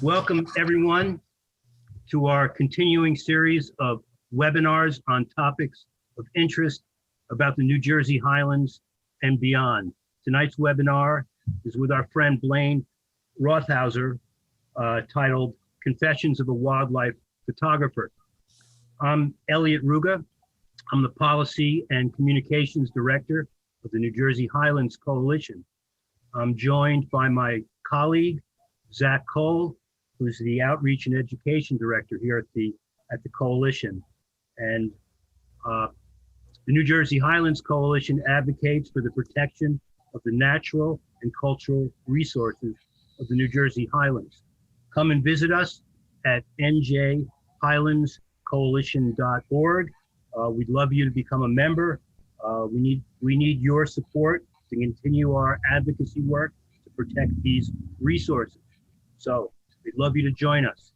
Welcome everyone to our continuing series of webinars on topics of interest about the New Jersey Highlands and beyond. Tonight's webinar is with our friend Blaine Rothauser, titled Confessions of a Wildlife Photographer. I'm Elliot Ruga. I'm the Policy and Communications Director of the New Jersey Highlands Coalition. I'm joined by my colleague, Zach Cole, who's the Outreach and Education Director here at the Coalition. And the New Jersey Highlands Coalition advocates for the protection of the natural and cultural resources of the New Jersey Highlands. Come and visit us at njhighlandscoalition.org. We'd love you to become a member. We need your support to continue our advocacy work to protect these resources. So we'd love you to join us.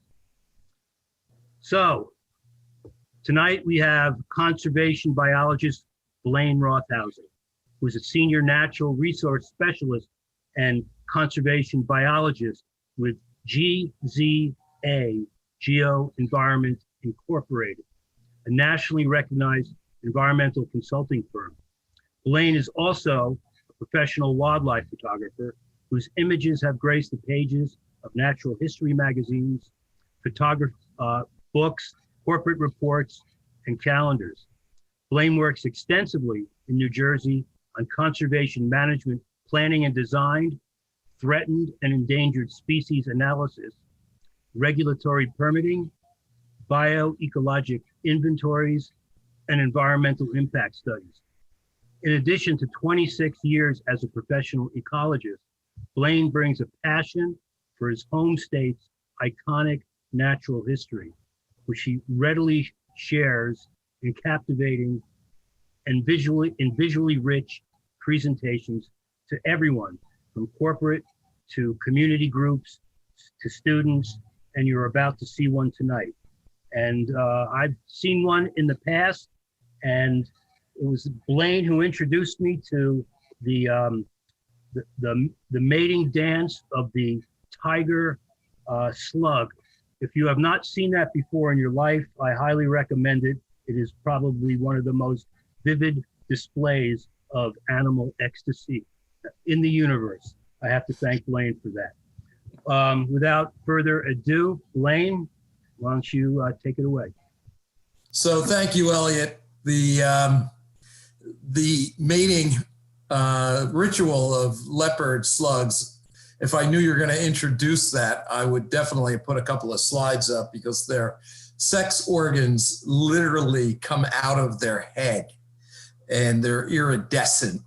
So tonight we have conservation biologist Blaine Rothauser, who's a senior natural resource specialist and conservation biologist with GZA Geo Environment Incorporated, a nationally recognized environmental consulting firm. Blaine is also a professional wildlife photographer whose images have graced the pages of natural history magazines, books, corporate reports, and calendars. Blaine works extensively in New Jersey on conservation management, planning and design, threatened and endangered species analysis, regulatory permitting, bioecologic inventories, and environmental impact studies. In addition to 26 years as a professional ecologist, Blaine brings a passion for his home state's iconic natural history, which he readily shares in captivating and visually rich presentations to everyone, from corporate to community groups to students, and you're about to see one tonight. And I've seen one in the past, and it was Blaine who introduced me to the mating dance of the tiger slug. If you have not seen that before in your life, I highly recommend it. It is probably one of the most vivid displays of animal ecstasy in the universe. I have to thank Blaine for that. Without further ado, Blaine, why don't you take it away? So thank you, Elliot. The mating ritual of leopard slugs, if I knew you were going to introduce that, I would definitely put a couple of slides up, because their sex organs literally come out of their head, and they're iridescent,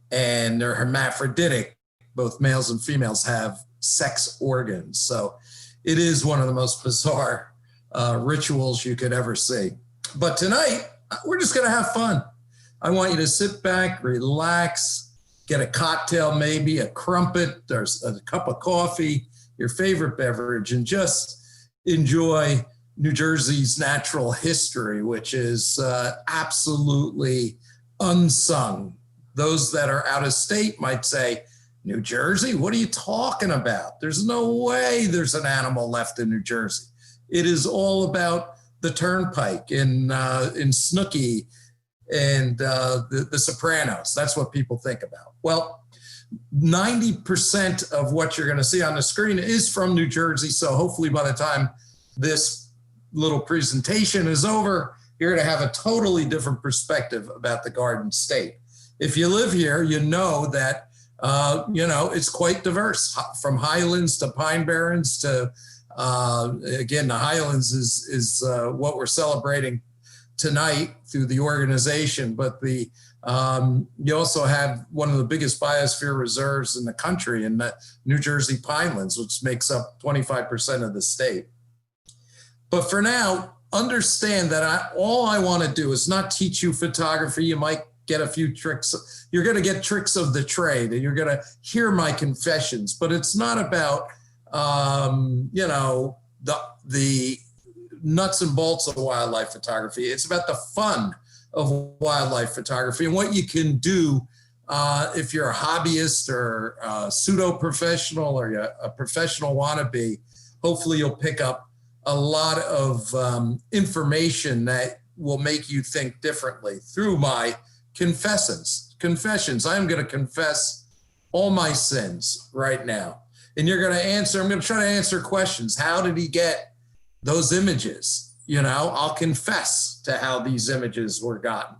and they're hermaphroditic. Both males and females have sex organs. So it is one of the most bizarre rituals you could ever see. But tonight, we're just going to have fun. I want you to sit back, relax, get a cocktail, maybe a crumpet, there's a cup of coffee, your favorite beverage, and just enjoy New Jersey's natural history, which is absolutely unsung. Those that are out of state might say, New Jersey, what are you talking about? There's no way there's an animal left in New Jersey. It is all about the turnpike in Snooki and the Sopranos. That's what people think about. Well, 90% of what you're going to see on the screen is from New Jersey. So hopefully by the time this little presentation is over, you're going to have a totally different perspective about the Garden State. If you live here, you know that it's quite diverse, from highlands to pine barrens to, again, the highlands is what we're celebrating tonight through the organization, but you also have one of the biggest biosphere reserves in the country in the New Jersey Pinelands, which makes up 25% of the state. But for now, understand that all I want to do is not teach you photography. You might get a few tricks. You're going to get tricks of the trade, and you're going to hear my confessions, but it's not about, the nuts and bolts of wildlife photography. It's about the fun of wildlife photography and what you can do if you're a hobbyist or a pseudo-professional or a professional wannabe hopefully you'll pick up a lot of information that will make you think differently through my confessions. I'm going to confess all my sins right now. And you're going to answer, I'm going to try to answer questions. How did he get those images? I'll confess to how these images were gotten.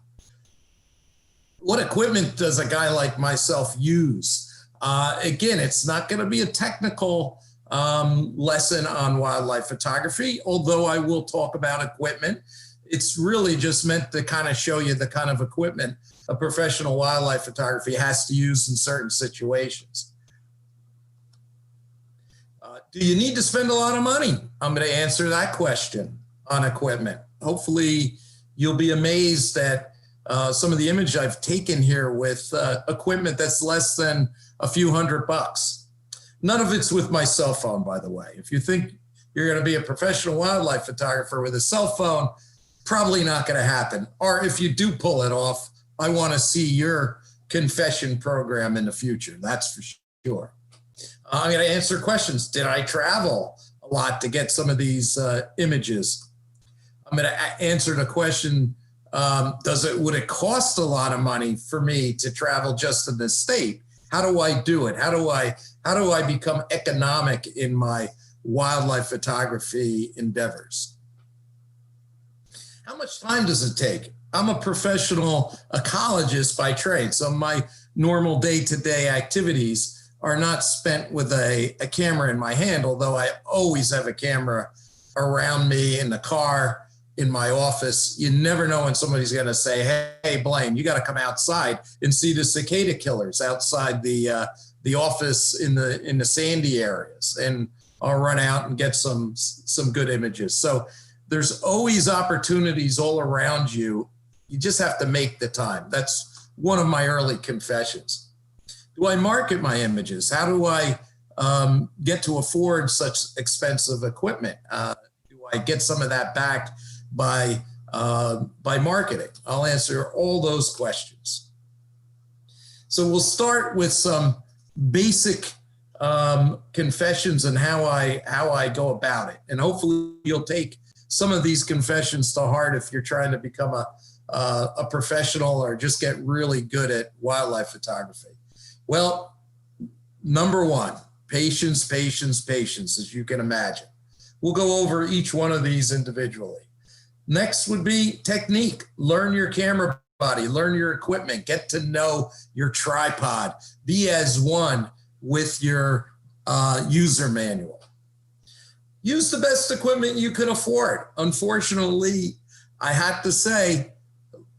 What equipment does a guy like myself use? Again, it's not going to be a technical lesson on wildlife photography, although I will talk about equipment. It's really just meant to kind of show you the kind of equipment a professional wildlife photography has to use in certain situations. Do you need to spend a lot of money? I'm going to answer that question on equipment. Hopefully you'll be amazed at some of the image I've taken here with equipment that's less than a few $100. None of it's with my cell phone, by the way. If you think you're going to be a professional wildlife photographer with a cell phone, probably not going to happen. Or if you do pull it off, I want to see your confession program in the future. That's for sure. I'm going to answer questions. Did I travel a lot to get some of these images? I'm going to answer the question, would it cost a lot of money for me to travel just in this state? How do I do it? How do I become economic in my wildlife photography endeavors? How much time does it take? I'm a professional ecologist by trade, so my normal day-to-day activities are not spent with a camera in my hand, although I always have a camera around me in the car, in my office. You never know when somebody's going to say, hey, Blaine, you got to come outside and see the cicada killers outside the office in the sandy areas. And I'll run out and get some good images. So there's always opportunities all around you. You just have to make the time. That's one of my early confessions. Do I market my images? How do I get to afford such expensive equipment? Do I get some of that back by marketing? I'll answer all those questions. So we'll start with some basic confessions and how I go about it. And hopefully you'll take some of these confessions to heart if you're trying to become a professional or just get really good at wildlife photography. Well, number one, patience, patience, patience, as you can imagine. We'll go over each one of these individually. Next would be technique. Learn your camera body, learn your equipment, get to know your tripod, be as one with your user manual. Use the best equipment you can afford. Unfortunately, I have to say,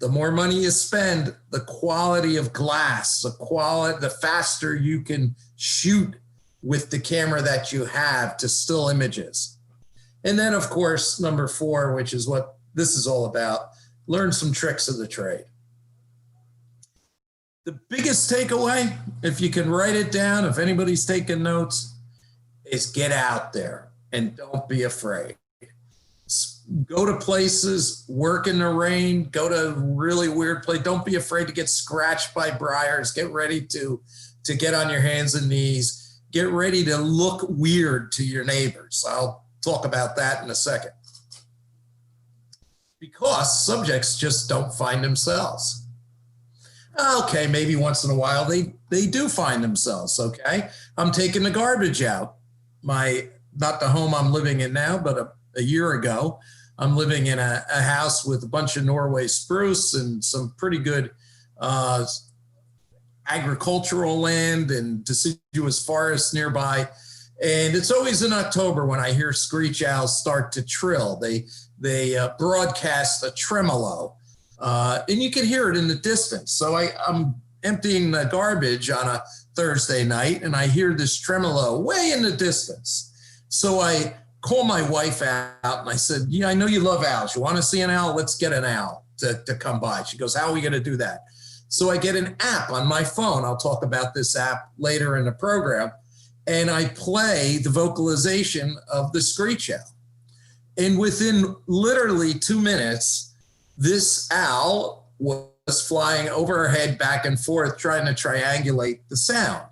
the more money you spend, the quality of glass, the faster you can shoot with the camera that you have to still images. And then, of course, number 4, which is what this is all about, learn some tricks of the trade. The biggest takeaway, if you can write it down, if anybody's taking notes, is get out there and don't be afraid. Go to places, work in the rain, go to really weird place. Don't be afraid to get scratched by briars. Get ready to get on your hands and knees. Get ready to look weird to your neighbors. I'll talk about that in a second. Because subjects just don't find themselves. Okay, maybe once in a while they do find themselves, okay? I'm taking the garbage out. Not the home I'm living in now, but a year ago, I'm living in a house with a bunch of Norway spruce and some pretty good agricultural land and deciduous forests nearby. And it's always in October when I hear screech owls start to trill. They broadcast a tremolo, and you can hear it in the distance. So I'm emptying the garbage on a Thursday night, and I hear this tremolo way in the distance. So I call my wife out and I said, yeah, I know you love owls. You want to see an owl? Let's get an owl to come by. She goes, how are we going to do that? So I get an app on my phone. I'll talk about this app later in the program. And I play the vocalization of the screech owl. And within literally 2 minutes, this owl was flying over her head back and forth, trying to triangulate the sound.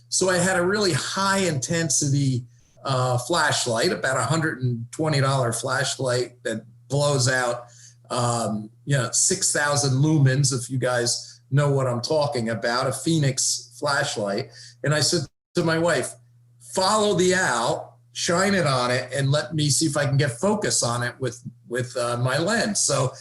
So I had a really high intensity flashlight, about $120 flashlight that blows out, 6,000 lumens, if you guys know what I'm talking about, a Phoenix flashlight. And I said to my wife, follow the owl, shine it on it, and let me see if I can get focus on it with my lens. So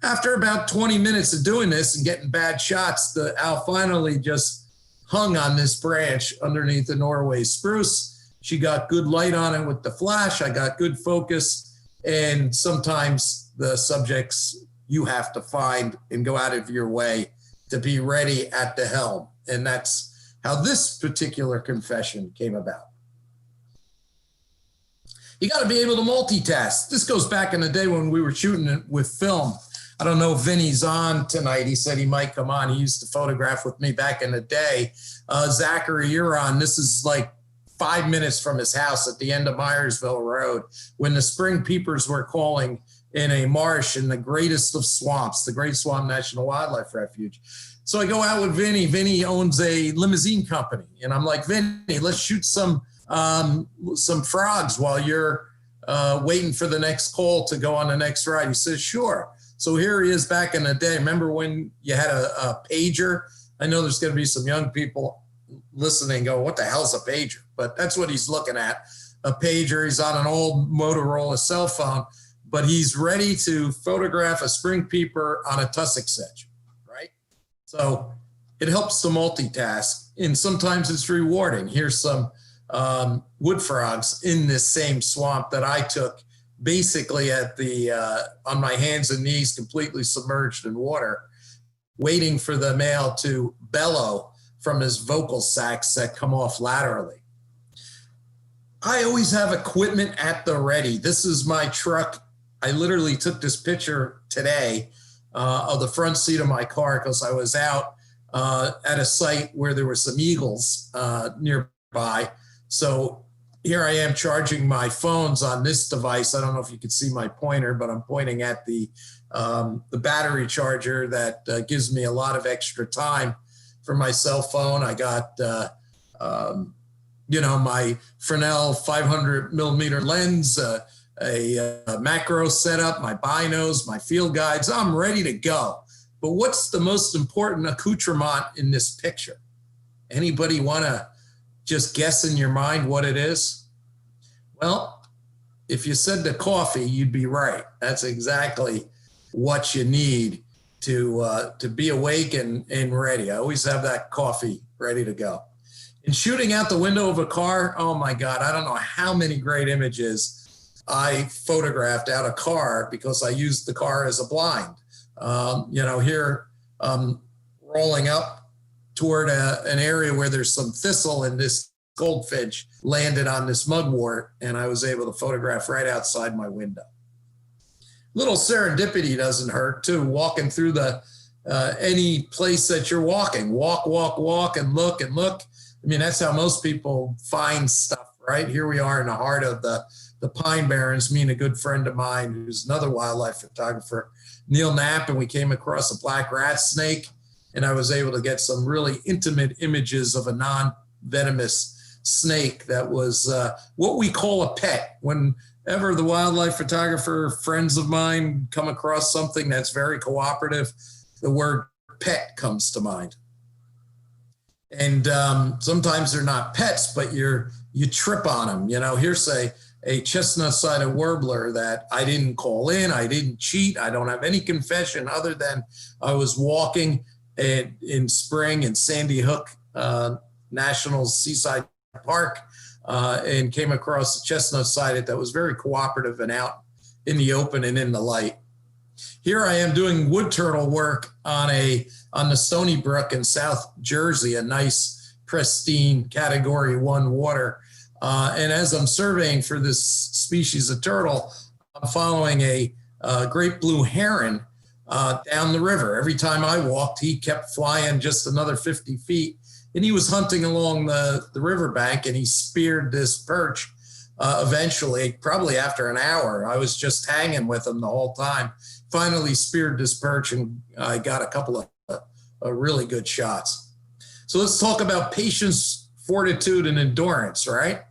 after about 20 minutes of doing this and getting bad shots, the owl finally just hung on this branch underneath the Norway spruce. She got good light on it with the flash. I got good focus. And sometimes the subjects you have to find and go out of your way to be ready at the helm. And that's how this particular confession came about. You got to be able to multitask. This goes back in the day when we were shooting it with film. I don't know if Vinny's on tonight. He said he might come on. He used to photograph with me back in the day. Zachary, you're on. This is like 5 minutes from his house at the end of Myersville Road when the spring peepers were calling in a marsh in the greatest of swamps, the Great Swamp National Wildlife Refuge. So I go out with Vinny. Vinny owns a limousine company. And I'm like, Vinny, let's shoot some frogs while you're waiting for the next call to go on the next ride. He says, sure. So here he is back in the day. Remember when you had a pager? I know there's going to be some young people listening go, what the hell's a pager? But that's what he's looking at, a pager. He's on an old Motorola cell phone, but he's ready to photograph a spring peeper on a tussock sedge, right? So it helps to multitask, and sometimes it's rewarding. Here's some wood frogs in this same swamp that I took basically at the on my hands and knees, completely submerged in water, waiting for the male to bellow from his vocal sacs that come off laterally. I always have equipment at the ready. This is my truck. I literally took this picture today of the front seat of my car because I was out at a site where there were some eagles nearby. So here I am charging my phones on this device. I don't know if you can see my pointer, but I'm pointing at the battery charger that gives me a lot of extra time for my cell phone. I got, my Fresnel 500 millimeter lens, a macro setup, my binos, my field guides. I'm ready to go. But what's the most important accoutrement in this picture? Anybody want to just guess in your mind what it is? Well, if you said the coffee, you'd be right. That's exactly what you need to be awake and ready. I always have that coffee ready to go. And shooting out the window of a car, oh my God, I don't know how many great images I photographed out of car because I used the car as a blind. Here rolling up toward an area where there's some thistle, and this goldfinch landed on this mugwort, and I was able to photograph right outside my window. Little serendipity doesn't hurt too. Walking through any place that you're walking, walk, and look. I mean, that's how most people find stuff, right? Here we are in the heart of the Pine Barrens, me and a good friend of mine who's another wildlife photographer, Neil Knapp, and we came across a black rat snake, and I was able to get some really intimate images of a non-venomous snake that was what we call a pet. Whenever the wildlife photographer friends of mine come across something that's very cooperative, the word pet comes to mind. And sometimes they're not pets, but you trip on them. Here's a chestnut-sided warbler that I didn't call in. I didn't cheat. I don't have any confession other than I was walking in spring in Sandy Hook National Seaside Park and came across a chestnut-sided that was very cooperative and out in the open and in the light. Here I am doing wood turtle work on the Stony Brook in South Jersey, a nice, pristine Category 1 water. And as I'm surveying for this species of turtle, I'm following a great blue heron down the river. Every time I walked, he kept flying just another 50 feet. And he was hunting along the riverbank, and he speared this perch eventually, probably after an hour. I was just hanging with him the whole time. Finally speared this perch, and I got a couple of really good shots. So let's talk about patience, fortitude, and endurance, right?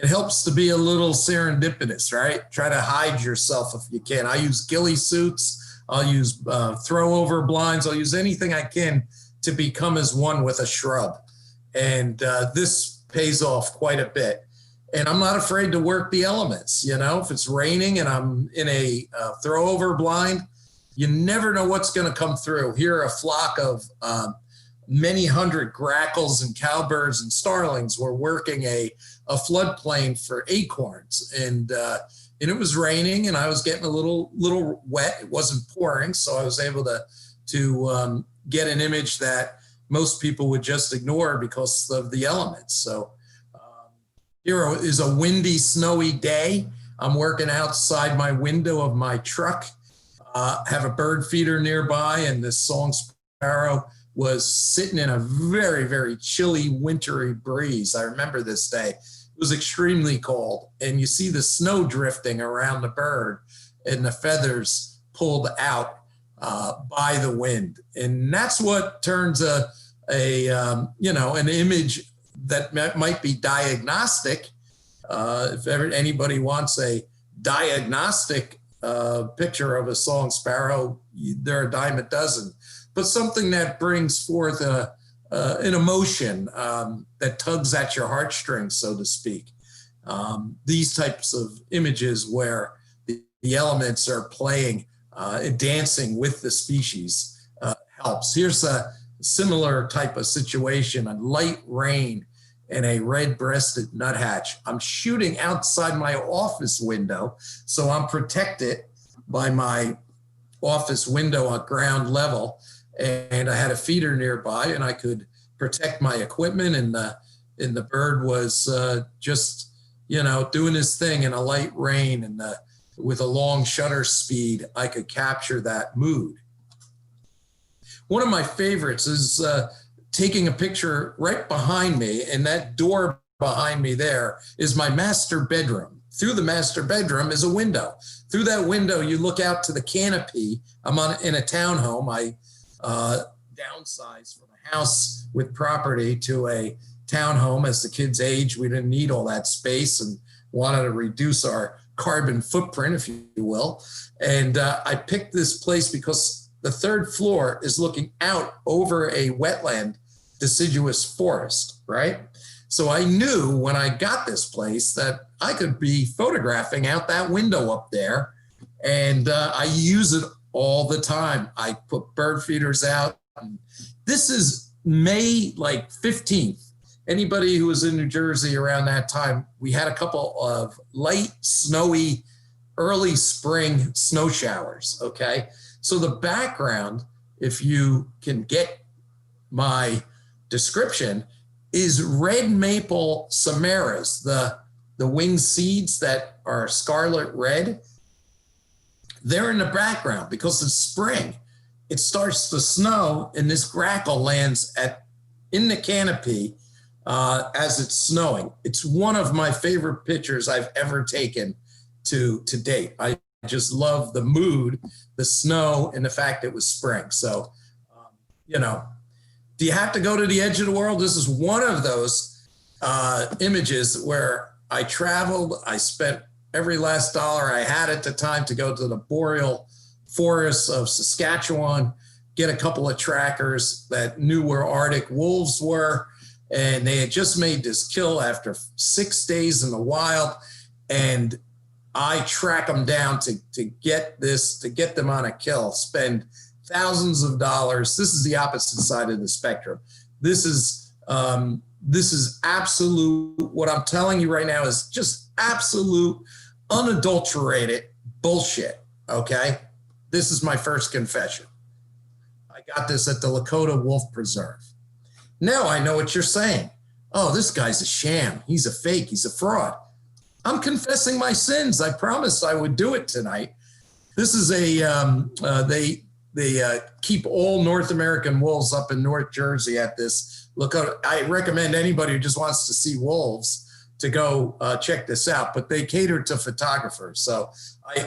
It helps to be a little serendipitous, right? Try to hide yourself if you can. I use ghillie suits. I'll use throw over blinds. I'll use anything I can to become as one with a shrub. And this pays off quite a bit. And I'm not afraid to work the elements. You know, if it's raining and I'm in a throw over blind, you never know what's going to come through. Here are a flock of many hundred grackles and cowbirds and starlings were working a floodplain for acorns. And it was raining and I was getting a little wet. It wasn't pouring. So I was able to get an image that most people would just ignore because of the elements. So here is a windy, snowy day. I'm working outside my window of my truck. Have a bird feeder nearby, and this song sparrow was sitting in a very, very chilly, wintry breeze. I remember this day. It was extremely cold, and you see the snow drifting around the bird and the feathers pulled out by the wind. And that's what turns an image that might be diagnostic. If ever anybody wants a diagnostic picture of a song sparrow, there are a dime a dozen. But something that brings forth an emotion that tugs at your heartstrings, so to speak. These types of images where the elements are playing, dancing with the species helps. Here's a similar type of situation, a light rain and a red-breasted nuthatch. I'm shooting outside my office window, so I'm protected by my office window at ground level, and I had a feeder nearby, and I could protect my equipment, and the bird was just, doing his thing in a light rain, and with a long shutter speed, I could capture that mood. One of my favorites is taking a picture right behind me, and that door behind me there is my master bedroom. Through the master bedroom is a window. Through that window, you look out to the canopy. I'm in a townhome. I downsized from a house with property to a townhome. As the kids age, we didn't need all that space and wanted to reduce our carbon footprint, if you will. And I picked this place because the third floor is looking out over a wetland deciduous forest, right? So I knew when I got this place that I could be photographing out that window up there, and I use it all the time. I put bird feeders out. This is May 15th. Anybody who was in New Jersey around that time, we had a couple of light, snowy, early spring snow showers, okay? So the background, if you can get my description, is red maple samaras, the winged seeds that are scarlet red. They're in the background because it's spring. It starts to snow, and this grackle lands in the canopy as it's snowing. It's one of my favorite pictures I've ever taken to date. I just love the mood, the snow, and the fact it was spring. So, do you have to go to the edge of the world? This is one of those images where I traveled. I spent every last dollar I had at the time to go to the boreal forests of Saskatchewan, get a couple of trackers that knew where Arctic wolves were. And they had just made this kill after 6 days in the wild. And I track them down to get them on a kill, spend thousands of dollars. This is the opposite side of the spectrum. This is absolute, what I'm telling you right now is just absolute, unadulterated bullshit, okay? This is my first confession. I got this at the Lakota Wolf Preserve. Now I know what you're saying. Oh, this guy's a sham. He's a fake. He's a fraud. I'm confessing my sins. I promised I would do it tonight. This is they keep all North American wolves up in North Jersey at this Lakota. I recommend anybody who just wants to see wolves to go check this out, but they cater to photographers. So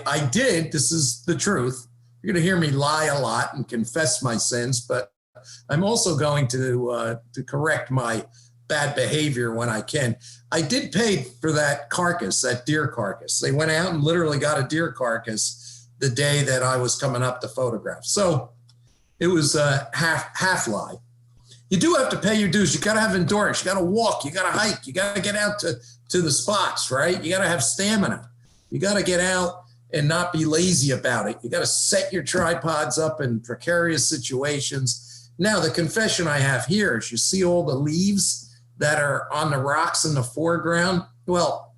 I did, this is the truth. You're gonna hear me lie a lot and confess my sins, but I'm also going to correct my bad behavior when I can. I did pay for that carcass, that deer carcass. They went out and literally got a deer carcass the day that I was coming up to photograph. So it was a half lie. You do have to pay your dues. You got to have endurance. You got to walk. You got to hike. You got to get out to the spots, right? You got to have stamina. You got to get out and not be lazy about it. You got to set your tripods up in precarious situations. Now, the confession I have here is you see all the leaves that are on the rocks in the foreground. Well,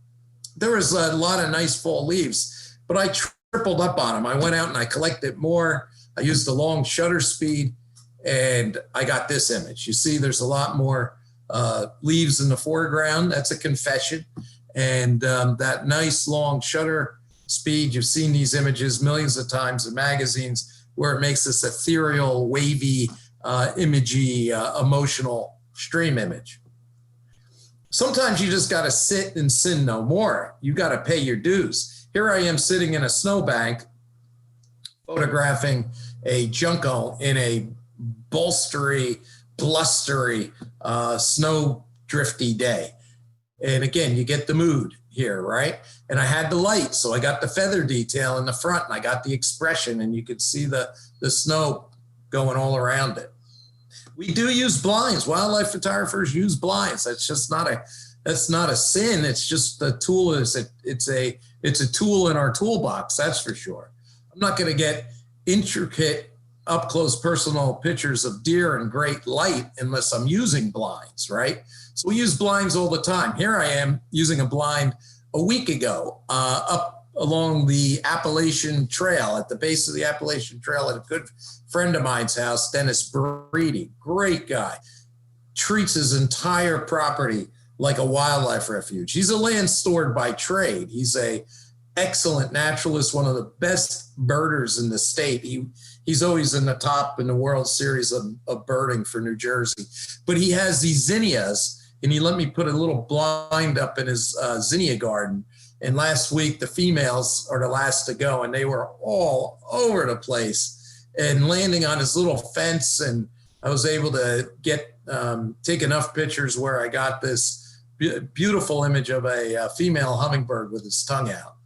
there was a lot of nice fall leaves, but I tripled up on them. I went out and I collected more. I used the long shutter speed, and I got this image. You see there's a lot more leaves in the foreground. That's a confession. And that nice long shutter speed, you've seen these images millions of times in magazines where it makes this ethereal, wavy, imagey, emotional stream image. Sometimes you just got to sit and sin no more. You got to pay your dues. Here I am sitting in a snowbank photographing a junco in a bolstery, blustery, snow drifty day. And again, you get the mood here, right? And I had the light, so I got the feather detail in the front, and I got the expression, and you could see the snow going all around it. We do use blinds. Wildlife photographers use blinds. That's not a sin. It's just the tool. It's a tool in our toolbox. That's for sure. I'm not going to get intricate, up close, personal pictures of deer in great light unless I'm using blinds, right? So we use blinds all the time. Here I am using a blind a week ago up along the Appalachian Trail, at the base of the Appalachian Trail, at a good friend of mine's house, Dennis Barre, great guy, treats his entire property like a wildlife refuge. He's a land steward by trade. He's a excellent naturalist, one of the best birders in the state. He's always in the top in the World Series of birding for New Jersey. But he has these zinnias, and he let me put a little blind up in his zinnia garden. And last week, the females are the last to go, and they were all over the place and landing on his little fence. And I was able to take enough pictures where I got this beautiful image of a female hummingbird with its tongue out.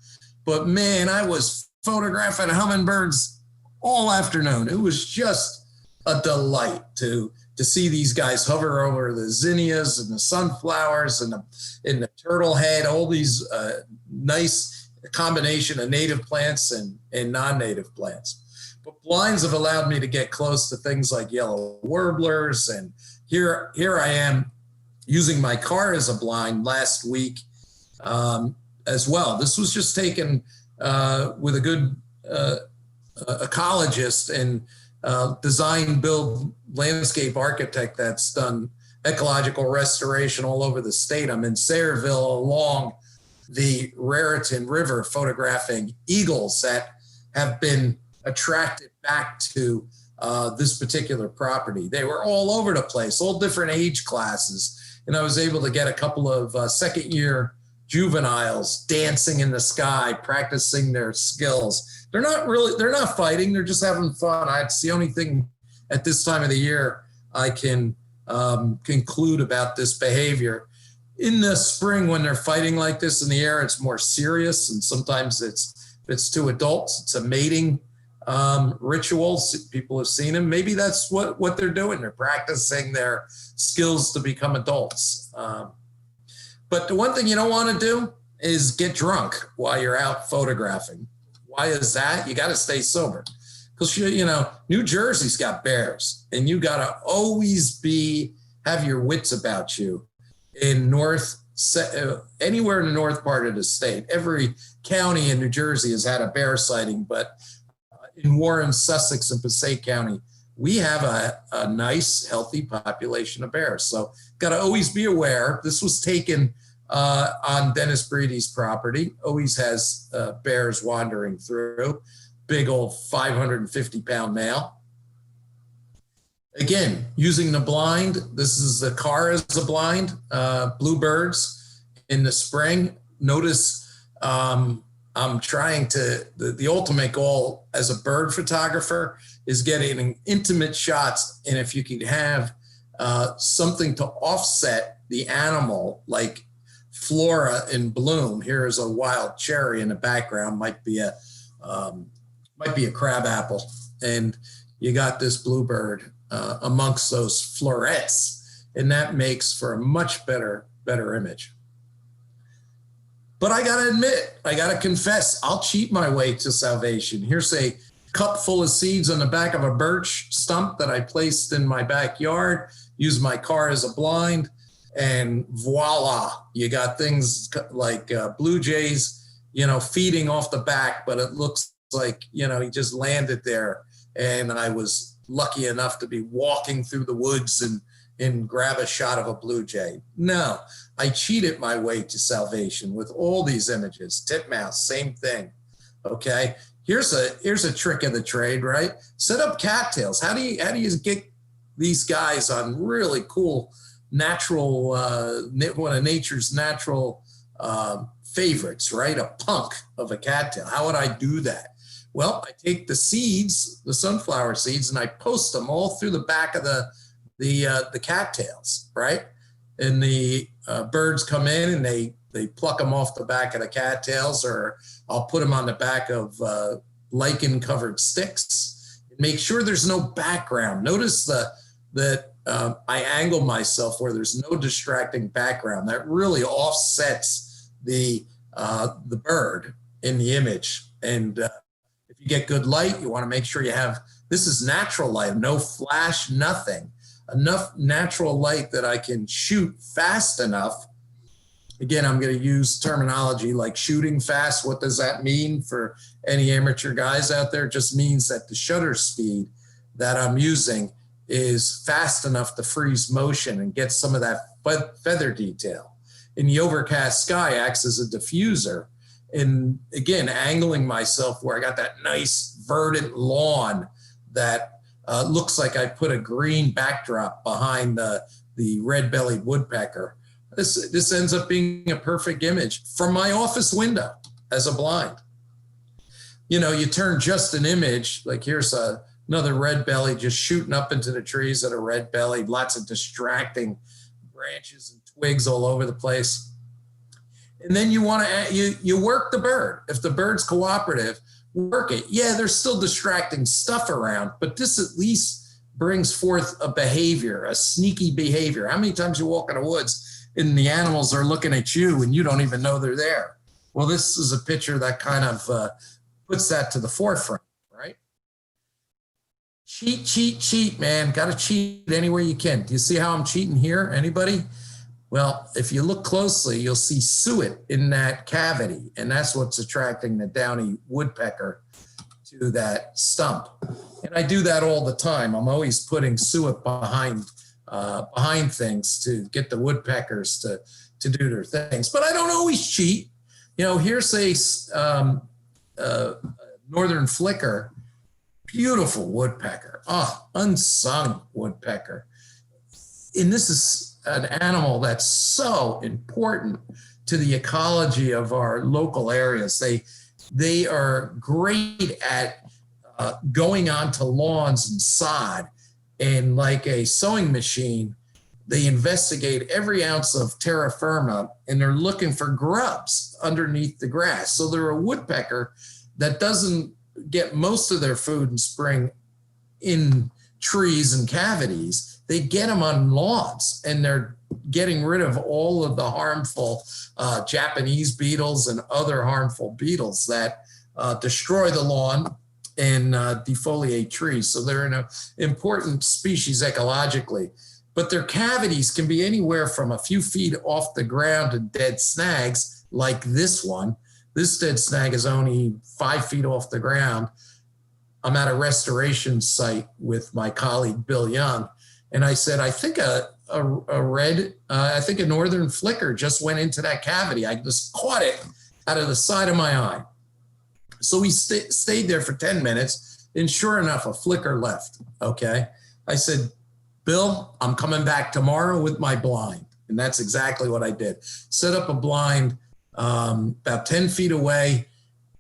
But man, I was photographing hummingbirds all afternoon. It was just a delight to see these guys hover over the zinnias and the sunflowers and the turtle head, all these nice combination of native plants and non-native plants. But blinds have allowed me to get close to things like yellow warblers. And here I am using my car as a blind last week as well. This was just taken with a good ecologist and design, build, landscape architect that's done ecological restoration all over the state. I'm in Sayreville along the Raritan River photographing eagles that have been attracted back to this particular property. They were all over the place, all different age classes. And I was able to get a couple of second-year juveniles dancing in the sky, practicing their skills. They're not fighting. They're just having fun. It's the only thing at this time of the year I can conclude about this behavior. In the spring, when they're fighting like this in the air, it's more serious. And sometimes it's to adults. It's a mating ritual. People have seen them. Maybe that's what they're doing. They're practicing their skills to become adults. But the one thing you don't want to do is get drunk while you're out photographing. Why is that? You got to stay sober. Because, New Jersey's got bears, and you got to always have your wits about you. Anywhere in the north part of the state, every county in New Jersey has had a bear sighting, but in Warren, Sussex, and Passaic County, we have a nice, healthy population of bears. So got to always be aware. This was taken on Dennis Breedy's property. Always has bears wandering through. Big old 550-pound male. Again, using the blind. This is the car as a blind. Bluebirds in the spring. Notice I'm trying to, the ultimate goal as a bird photographer is getting intimate shots. And if you can have something to offset the animal, like flora in bloom. Here is a wild cherry in the background, might be a crab apple, and you got this bluebird amongst those florets, and that makes for a much better image. But I gotta admit, I gotta confess, I'll cheat my way to salvation. Here's a cup full of seeds on the back of a birch stump that I placed in my backyard, used my car as a blind, and voila, you got things like blue jays, feeding off the back, but it looks like, he just landed there. And I was lucky enough to be walking through the woods and grab a shot of a blue jay. No, I cheated my way to salvation with all these images. Titmouse, same thing. Okay, here's a trick of the trade, right? Set up cattails. How do you get these guys on really cool natural, one of nature's natural favorites, right? A punk of a cattail. How would I do that? Well, I take the seeds, the sunflower seeds, and I post them all through the back of the cattails, right? And the birds come in and they pluck them off the back of the cattails, or I'll put them on the back of lichen-covered sticks. Make sure there's no background. Notice that I angle myself where there's no distracting background. That really offsets the bird in the image. And if you get good light, you want to make sure you have, this is natural light, no flash, nothing. Enough natural light that I can shoot fast enough. Again, I'm going to use terminology like shooting fast. What does that mean for any amateur guys out there? It just means that the shutter speed that I'm using is fast enough to freeze motion and get some of that feather detail. In the overcast sky acts as a diffuser. And again, angling myself where I got that nice verdant lawn that looks like I put a green backdrop behind the red-bellied woodpecker. This ends up being a perfect image from my office window as a blind. You turn just an image, like here's another red belly just shooting up into the trees that are red bellied, lots of distracting branches and twigs all over the place. And then you want to, you work the bird. If the bird's cooperative, work it. Yeah, there's still distracting stuff around, but this at least brings forth a behavior, a sneaky behavior. How many times you walk in the woods and the animals are looking at you and you don't even know they're there? Well, this is a picture that kind of puts that to the forefront, right? Cheat, man. Got to cheat anywhere you can. Do you see how I'm cheating here? Anybody? Well, if you look closely, you'll see suet in that cavity, and that's what's attracting the downy woodpecker to that stump. And I do that all the time. I'm always putting suet behind things to get the woodpeckers to do their things. But I don't always cheat. Here's a northern flicker, beautiful woodpecker. Unsung woodpecker. And this is an animal that's so important to the ecology of our local areas. They are great at going onto lawns and sod, and like a sewing machine, they investigate every ounce of terra firma, and they're looking for grubs underneath the grass. So they're a woodpecker that doesn't get most of their food in spring in trees and cavities. They get them on lawns, and they're getting rid of all of the harmful Japanese beetles and other harmful beetles that destroy the lawn and defoliate trees. So they're an important species ecologically. But their cavities can be anywhere from a few feet off the ground to dead snags like this one. This dead snag is only 5 feet off the ground. I'm at a restoration site with my colleague, Bill Young. And I said, I think a northern flicker just went into that cavity. I just caught it out of the side of my eye. So we stayed there for 10 minutes, and sure enough, a flicker left, okay? I said, Bill, I'm coming back tomorrow with my blind. And that's exactly what I did. Set up a blind about 10 feet away.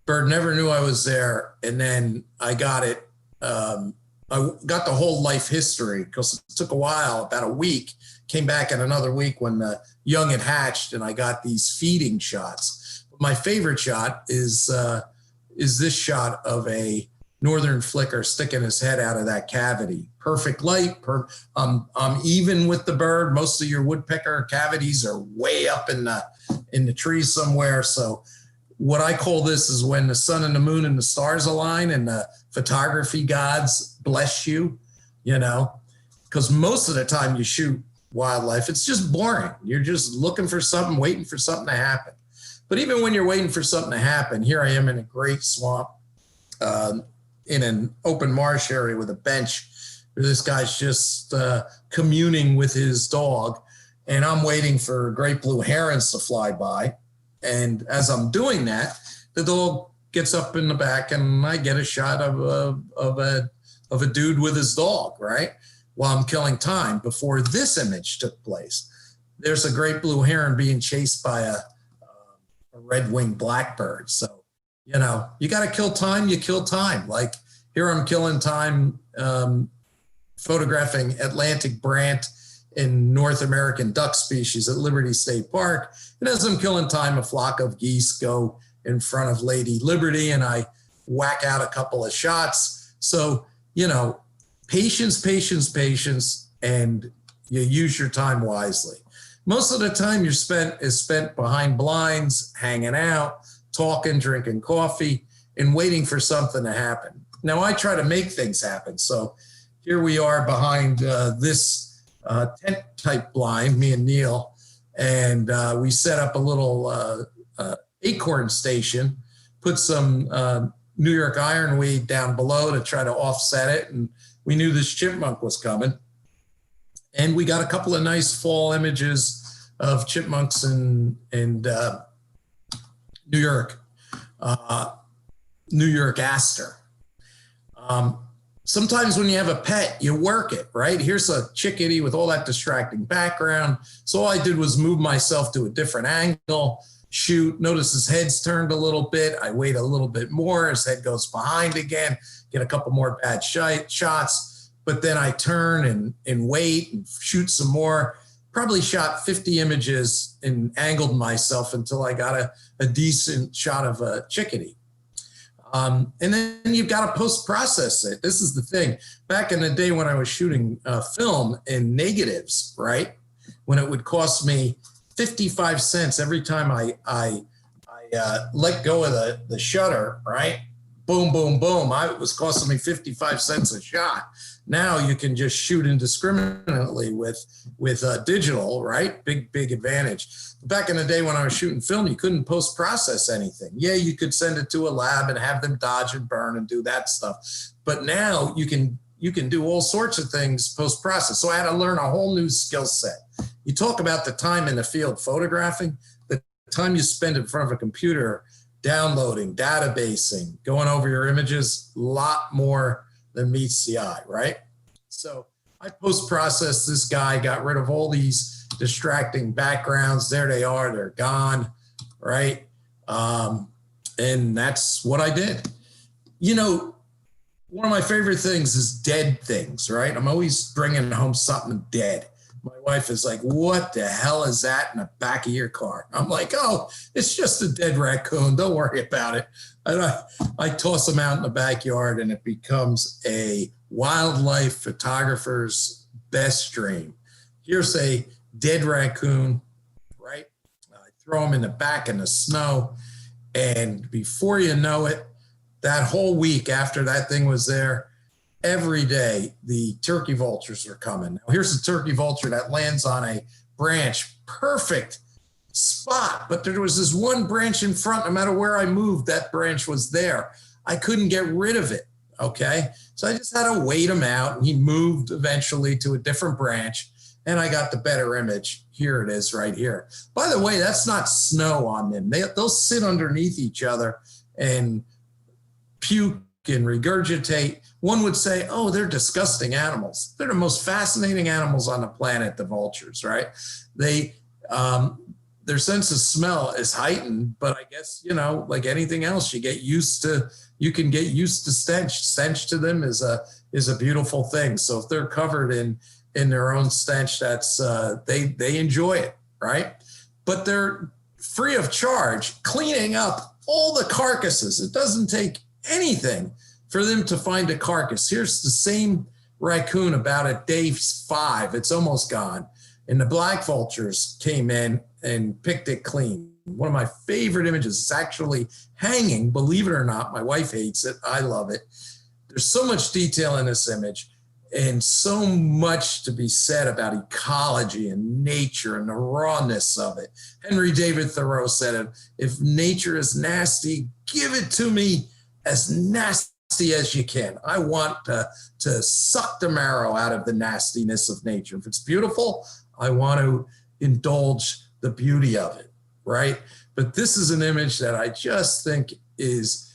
Bird never knew I was there. And then I got it I got the whole life history because it took a while, about a week. Came back in another week when the young had hatched, and I got these feeding shots. My favorite shot is this shot of a northern flicker sticking his head out of that cavity. Perfect light. I'm even with the bird. Most of your woodpecker cavities are way up in the trees somewhere. So what I call this is when the sun and the moon and the stars align and the photography gods bless you, because most of the time you shoot wildlife, it's just boring. You're just looking for something, waiting for something to happen. But even when you're waiting for something to happen, here I am in a great swamp, in an open marsh area with a bench where this guy's just communing with his dog, and I'm waiting for great blue herons to fly by. And as I'm doing that, the dog gets up in the back, and I get a shot of a dude with his dog, right? While I'm killing time before this image took place. There's a great blue heron being chased by a red-winged blackbird. So, you got to kill time, you kill time. Like here I'm killing time photographing Atlantic brant in North American duck species at Liberty State Park. And as I'm killing time, a flock of geese go in front of Lady Liberty, and I whack out a couple of shots. So, patience, patience, patience, and you use your time wisely. Most of the time is spent behind blinds, hanging out, talking, drinking coffee, and waiting for something to happen. Now, I try to make things happen. So here we are behind this tent-type blind, me and Neil, and we set up a little acorn station, put some New York ironweed down below to try to offset it, and we knew this chipmunk was coming. And we got a couple of nice fall images of chipmunks in New York aster. Sometimes when you have a pet, you work it, right? Here's a chickadee with all that distracting background. So all I did was move myself to a different angle, shoot. Notice his head's turned a little bit. I wait a little bit more. His head goes behind again, get a couple more bad shots. But then I turn and wait and shoot some more. Probably shot 50 images and angled myself until I got a decent shot of a chickadee. And then you've got to post-process it. This is the thing. Back in the day when I was shooting film in negatives, right, when it would cost me 55 cents every time I let go of the shutter, right? Boom, boom, boom. It was costing me 55 cents a shot. Now you can just shoot indiscriminately with digital, right? Big advantage. Back in the day when I was shooting film, you couldn't post-process anything. Yeah, you could send it to a lab and have them dodge and burn and do that stuff. But now you can do all sorts of things post-process. So I had to learn a whole new skill set. You talk about the time in the field photographing, the time you spend in front of a computer, downloading, databasing, going over your images, a lot more than meets the eye, right? So I post-processed this guy, got rid of all these distracting backgrounds. There they are, they're gone, right? And that's what I did. One of my favorite things is dead things, right? I'm always bringing home something dead. My wife is like, what the hell is that in the back of your car? I'm like, oh, it's just a dead raccoon. Don't worry about it. And I toss them out in the backyard, and it becomes a wildlife photographer's best dream. Here's a dead raccoon, right? I throw them in the back in the snow, and before you know it, that whole week after that thing was there, every day the turkey vultures are coming. Now, here's a turkey vulture that lands on a branch, perfect spot, but there was this one branch in front. No matter where I moved, that branch was there. I couldn't get rid of it, okay? So I just had to wait him out, and he moved eventually to a different branch, and I got the better image. Here it is right here. By the way, that's not snow on them. They'll sit underneath each other and puke and regurgitate. One would say, oh, they're disgusting animals. They're the most fascinating animals on the planet, the vultures, right? Their sense of smell is heightened, but I guess, like anything else, you can get used to stench. Stench to them is is a beautiful thing. So if they're covered in their own stench, that's they enjoy it, right? But they're free of charge, cleaning up all the carcasses. It doesn't take anything for them to find a carcass. Here's the same raccoon about at day 5. It's almost gone. And the black vultures came in and picked it clean. One of my favorite images is actually hanging, believe it or not. My wife hates it. I love it. There's so much detail in this image and so much to be said about ecology and nature and the rawness of it. Henry David Thoreau said, if nature is nasty, give it to me as nasty as you can. I want to suck the marrow out of the nastiness of nature. If it's beautiful, I want to indulge the beauty of it, right? But this is an image that I just think is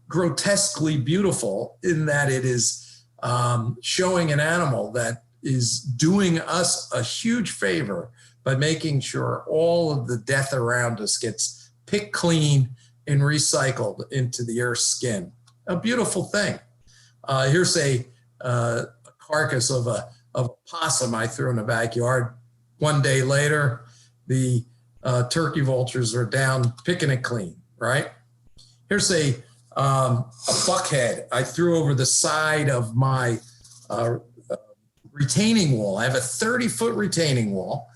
grotesquely beautiful in that it is showing an animal that is doing us a huge favor by making sure all of the death around us gets picked clean and recycled into the earth's skin. A beautiful thing. Here's a carcass of a possum I threw in the backyard. One day later, the turkey vultures are down picking it clean, right? Here's a buckhead I threw over the side of my retaining wall. I have a 30-foot retaining wall.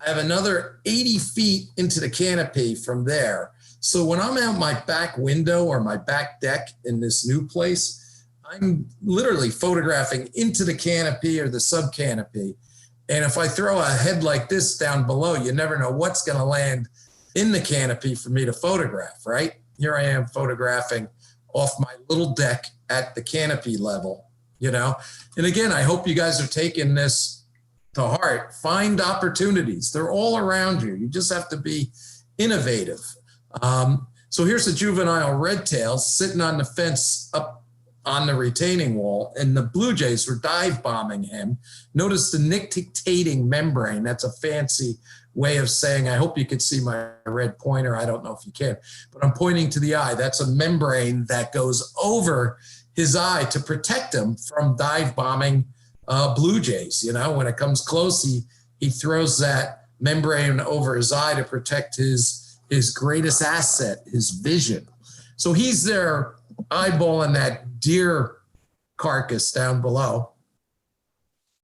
I have another 80 feet into the canopy from there. So when I'm out my back window or my back deck in this new place, I'm literally photographing into the canopy or the sub-canopy. And if I throw a head like this down below, you never know what's going to land in the canopy for me to photograph, right? Here I am photographing off my little deck at the canopy level, you know? And again, I hope you guys are taking this to heart. Find opportunities. They're all around you. You just have to be innovative. So here's a juvenile red tail sitting on the fence up on the retaining wall, and the blue jays were dive bombing him. Notice the nictitating membrane. That's a fancy way of saying, I hope you can see my red pointer. I don't know if you can, but I'm pointing to the eye. That's a membrane that goes over his eye to protect him from dive bombing blue jays. You know, when it comes close, he throws that membrane over his eye to protect his greatest asset, his vision. So he's there eyeballing that deer carcass down below.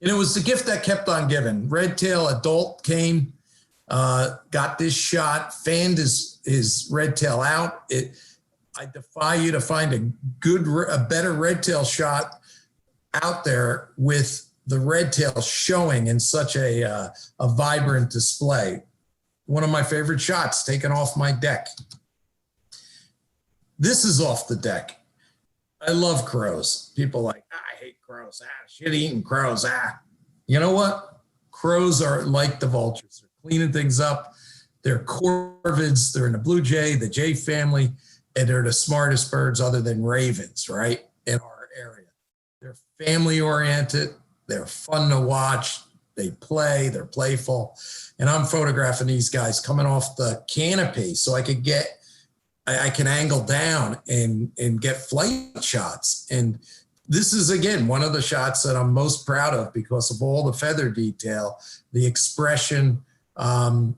And it was the gift that kept on giving. Red tail adult came, got this shot, fanned his red tail out. I defy you to find a better red tail shot out there with the red tail showing in such a vibrant display. One of my favorite shots taken off my deck. This is off the deck. I love crows. People like, I hate crows. Shit-eating crows. You know what? Crows are like the vultures. They're cleaning things up. They're corvids. They're in the blue jay, the jay family, and they're the smartest birds other than ravens, right, in our area. They're family-oriented. They're fun to watch. They play. They're playful. And I'm photographing these guys coming off the canopy so I can angle down and get flight shots. And this is, again, one of the shots that I'm most proud of because of all the feather detail, the expression, the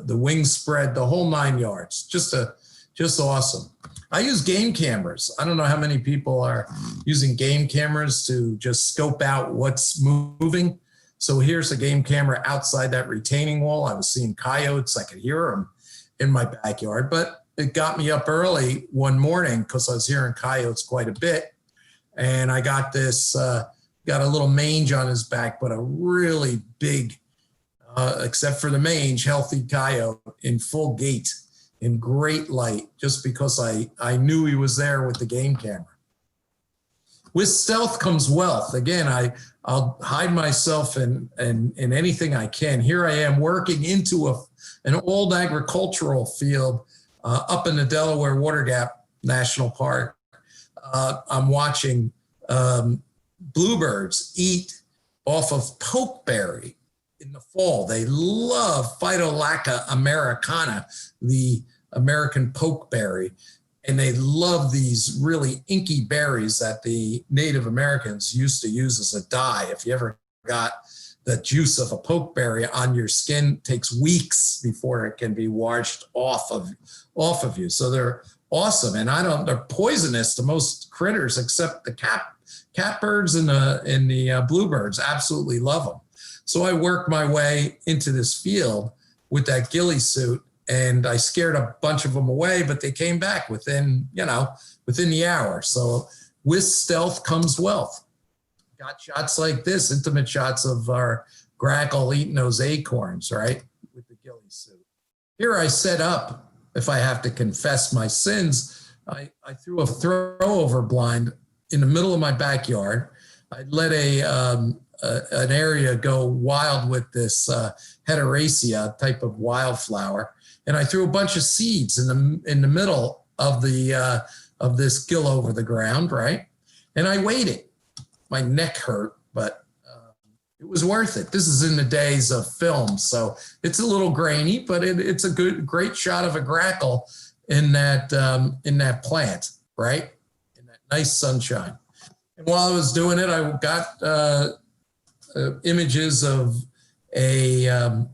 wing spread, the whole 9 yards. Just awesome. I use game cameras. I don't know how many people are using game cameras to just scope out what's moving. So here's a game camera outside that retaining wall. I was seeing coyotes. I could hear them in my backyard, but it got me up early one morning because I was hearing coyotes quite a bit. And I got this, got a little mange on his back, but a really big, except for the mange, healthy coyote in full gait, in great light, just because I knew he was there with the game camera. With stealth comes wealth. Again, I'll hide myself in anything I can. Here I am working into an old agricultural field up in the Delaware Water Gap National Park. I'm watching bluebirds eat off of pokeberry in the fall. They love Phytolacca americana, the American pokeberry. And they love these really inky berries that the Native Americans used to use as a dye. If you ever got the juice of a pokeberry on your skin, it takes weeks before it can be washed off of you. So they're awesome. And they're poisonous to most critters except the catbirds and the bluebirds absolutely love them. So I worked my way into this field with that ghillie suit, and I scared a bunch of them away, but they came back within the hour. So with stealth comes wealth. Got shots like this, intimate shots of our grackle eating those acorns, right? With the ghillie suit. Here I set up, if I have to confess my sins, I threw a throw-over blind in the middle of my backyard. I let an area go wild with this heteracea type of wildflower. And I threw a bunch of seeds in the middle of this gill over the ground, right? And I waited. My neck hurt, but it was worth it. This is in the days of film, so it's a little grainy, but it's a great shot of a grackle in that plant, right? In that nice sunshine. And while I was doing it, I got images of a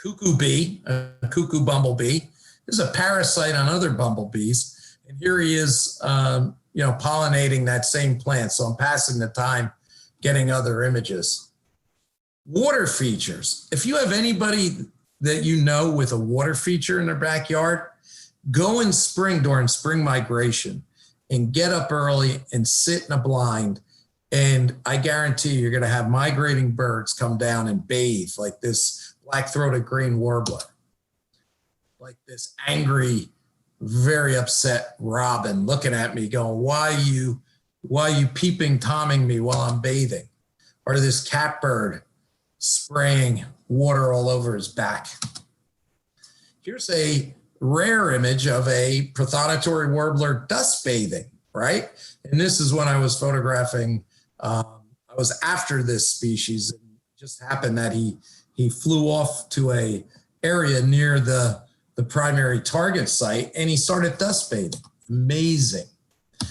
cuckoo bee, a cuckoo bumblebee. This is a parasite on other bumblebees. And here he is, pollinating that same plant. So I'm passing the time getting other images. Water features. If you have anybody that you know with a water feature in their backyard, go in spring during spring migration and get up early and sit in a blind. And I guarantee you're going to have migrating birds come down and bathe, like this black-throated green warbler, like this angry, very upset robin looking at me going, why are you peeping Tomming me while I'm bathing? Or this catbird spraying water all over his back. Here's a rare image of a prothonotary warbler dust bathing, right? And this is when I was photographing, I was after this species. It just happened that he flew off to a area near the primary target site, and he started dust bathing. Amazing.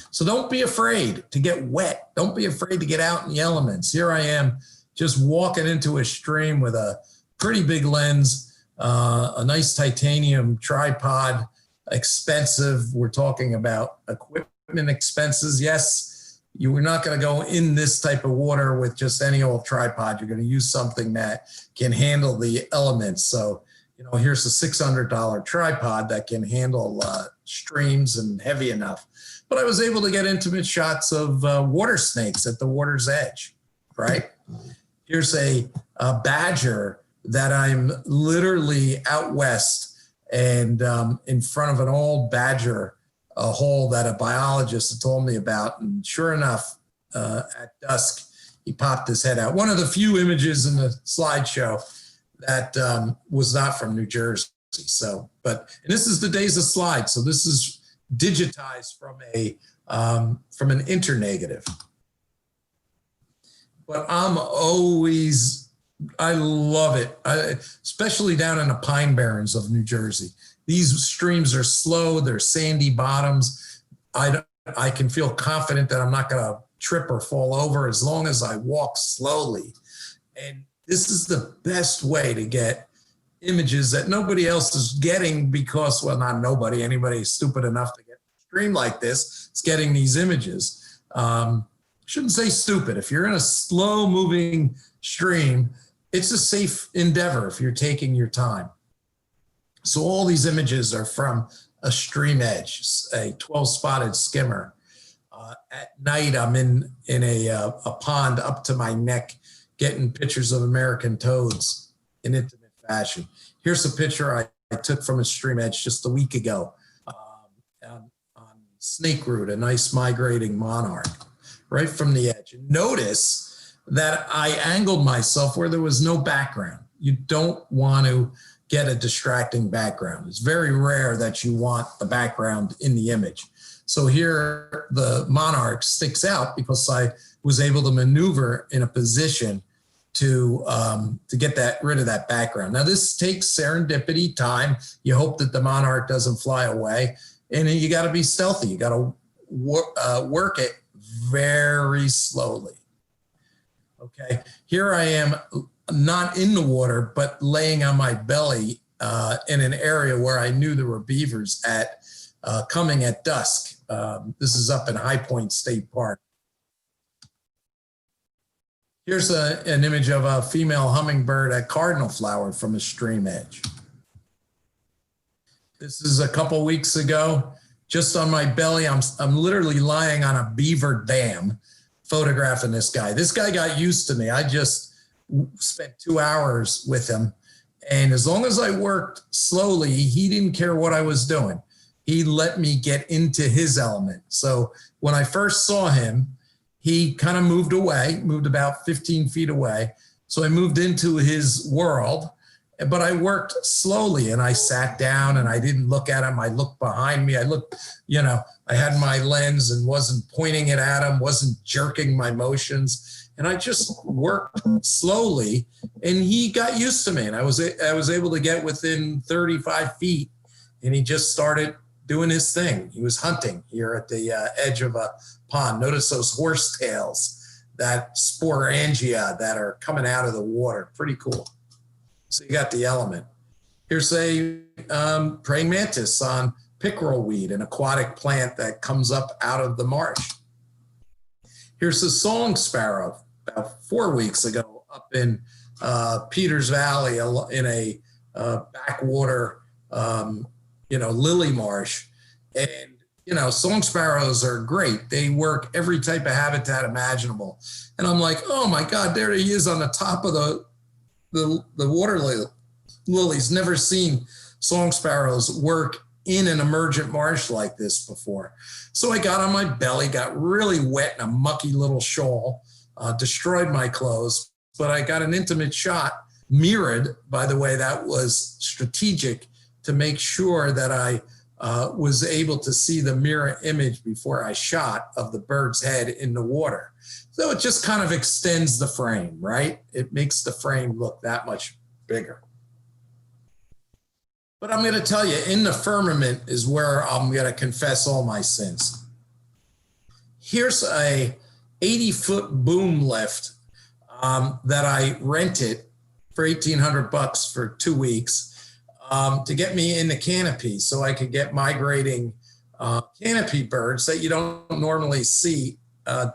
So don't be afraid to get wet. Don't be afraid to get out in the elements. Here I am just walking into a stream with a pretty big lens, a nice titanium tripod, expensive. We're talking about equipment expenses. Yes, you are not going to go in this type of water with just any old tripod. You're going to use something that can handle the elements. So, here's a $600 tripod that can handle streams and heavy enough. But I was able to get intimate shots of water snakes at the water's edge, right? Here's a badger that I'm literally out west and in front of an old badger hole that a biologist had told me about. And sure enough, at dusk, he popped his head out. One of the few images in the slideshow that was not from New Jersey. So, and this is the days of slides. So this is digitized from an internegative. But I love it, especially down in the Pine Barrens of New Jersey. These streams are slow, they're sandy bottoms. I can feel confident that I'm not going to trip or fall over as long as I walk slowly. And this is the best way to get images that nobody else is getting because, well, not nobody, anybody stupid enough to get a stream like this is getting these images. Shouldn't say stupid. If you're in a slow moving stream, it's a safe endeavor if you're taking your time. So all these images are from a stream edge, a 12-spotted skimmer. At night, I'm in a pond up to my neck, getting pictures of American toads in intimate fashion. Here's a picture I took from a stream edge just a week ago on snake root, a nice migrating monarch, right from the edge. And notice that I angled myself where there was no background. You don't want to get a distracting background. It's very rare that you want the background in the image. So here the monarch sticks out because I was able to maneuver in a position to get rid of that background. Now this takes serendipity, time. You hope that the monarch doesn't fly away. and you got to be stealthy. You got to work it very slowly. Okay, here I am, not in the water, but laying on my belly in an area where I knew there were beavers at coming at dusk. This is up in High Point State Park. Here's an image of a female hummingbird at cardinal flower from a stream edge. This is a couple weeks ago, just on my belly. I'm literally lying on a beaver dam photographing this guy. This guy got used to me. I just spent 2 hours with him. And as long as I worked slowly, he didn't care what I was doing. He let me get into his element. So when I first saw him, he kind of moved away, moved about 15 feet away. So I moved into his world, but I worked slowly and I sat down and I didn't look at him. I looked behind me. I looked, I had my lens and wasn't pointing it at him, wasn't jerking my motions. And I just worked slowly and he got used to me. And I was able to get within 35 feet and he just started doing his thing. He was hunting here at the edge of a pond. Notice those horsetails, that sporangia that are coming out of the water. Pretty cool. So you got the element. Here's a praying mantis on pickerel weed, an aquatic plant that comes up out of the marsh. Here's a song sparrow about 4 weeks ago up in Peters Valley in a backwater lily marsh. And, song sparrows are great. They work every type of habitat imaginable. And I'm like, oh my God, there he is on the top of the water lilies. Never seen song sparrows work in an emergent marsh like this before. So I got on my belly, got really wet in a mucky little shoal, destroyed my clothes, but I got an intimate shot, mirrored, by the way. That was strategic to make sure that I was able to see the mirror image before I shot of the bird's head in the water. So it just kind of extends the frame, right? It makes the frame look that much bigger. But I'm going to tell you, in the firmament is where I'm going to confess all my sins. Here's a 80-foot boom lift that I rented for $1,800 for 2 weeks. To get me in the canopy so I could get migrating canopy birds that you don't normally see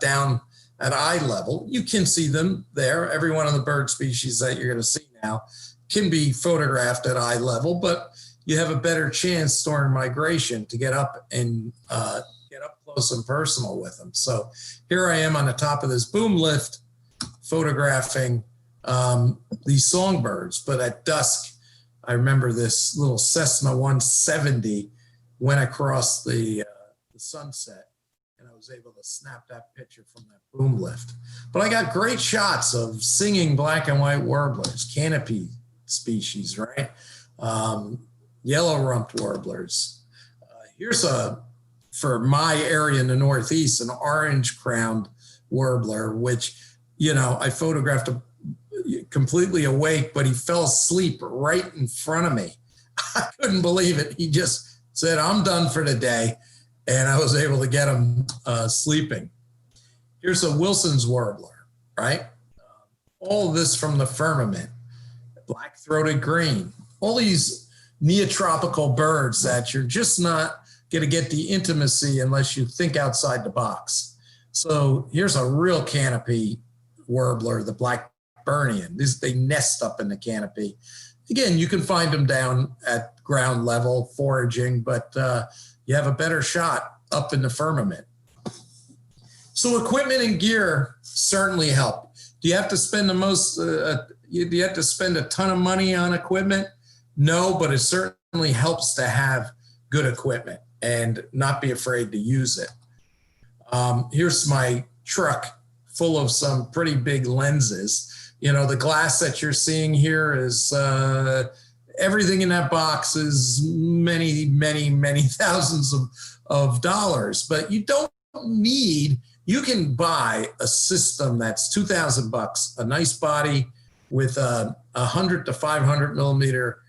down at eye level. You can see them there. Every one of the bird species that you're going to see now can be photographed at eye level, but you have a better chance during migration to get up and get up close and personal with them. So here I am on the top of this boom lift photographing these songbirds, but at dusk, I remember this little Cessna 170 went across the sunset, and I was able to snap that picture from that boom lift. But I got great shots of singing black and white warblers, canopy species, right? Yellow-rumped warblers. Here's for my area in the Northeast, an orange-crowned warbler, which, I photographed completely awake, but he fell asleep right in front of me. I couldn't believe it. He just said, I'm done for the day. And I was able to get him sleeping. Here's a Wilson's warbler, right? All of this from the firmament, black-throated green, all these neotropical birds that you're just not going to get the intimacy unless you think outside the box. So here's a real canopy warbler, the Blackburnian. They nest up in the canopy. Again, you can find them down at ground level foraging, but you have a better shot up in the firmament. So equipment and gear certainly help. Do you have to spend do you have to spend a ton of money on equipment? No, but it certainly helps to have good equipment and not be afraid to use it. Here's my truck full of some pretty big lenses. The glass that you're seeing here is everything in that box is many, many, many thousands of dollars, but you don't need, you can buy a system that's $2,000, a nice body with a 100 to 500 millimeter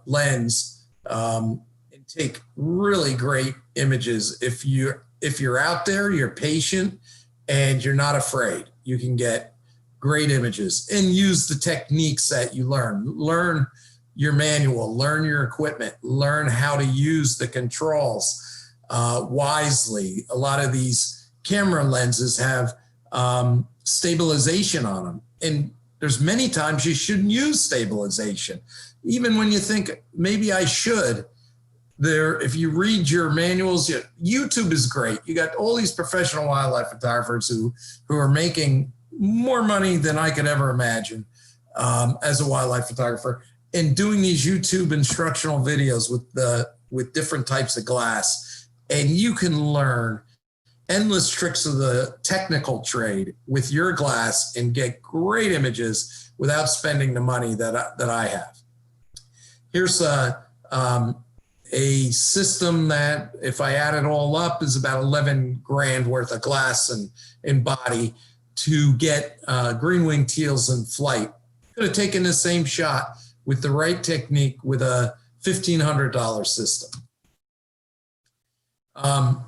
lens, and take really great images. If you're out there, you're patient, and you're not afraid, you can get great images and use the techniques that you learn your manual, learn your equipment, learn how to use the controls wisely. A lot of these camera lenses have stabilization on them, and there's many times you shouldn't use stabilization. Even when you think maybe I should, if you read your manuals, YouTube is great. You got all these professional wildlife photographers who are making more money than I could ever imagine as a wildlife photographer, and doing these YouTube instructional videos with different types of glass. And you can learn endless tricks of the technical trade with your glass and get great images without spending the money that I have. Here's a system that, if I add it all up, is about 11 grand worth of glass and body to get green-winged teals in flight. Could have taken the same shot with the right technique with a $1,500 system.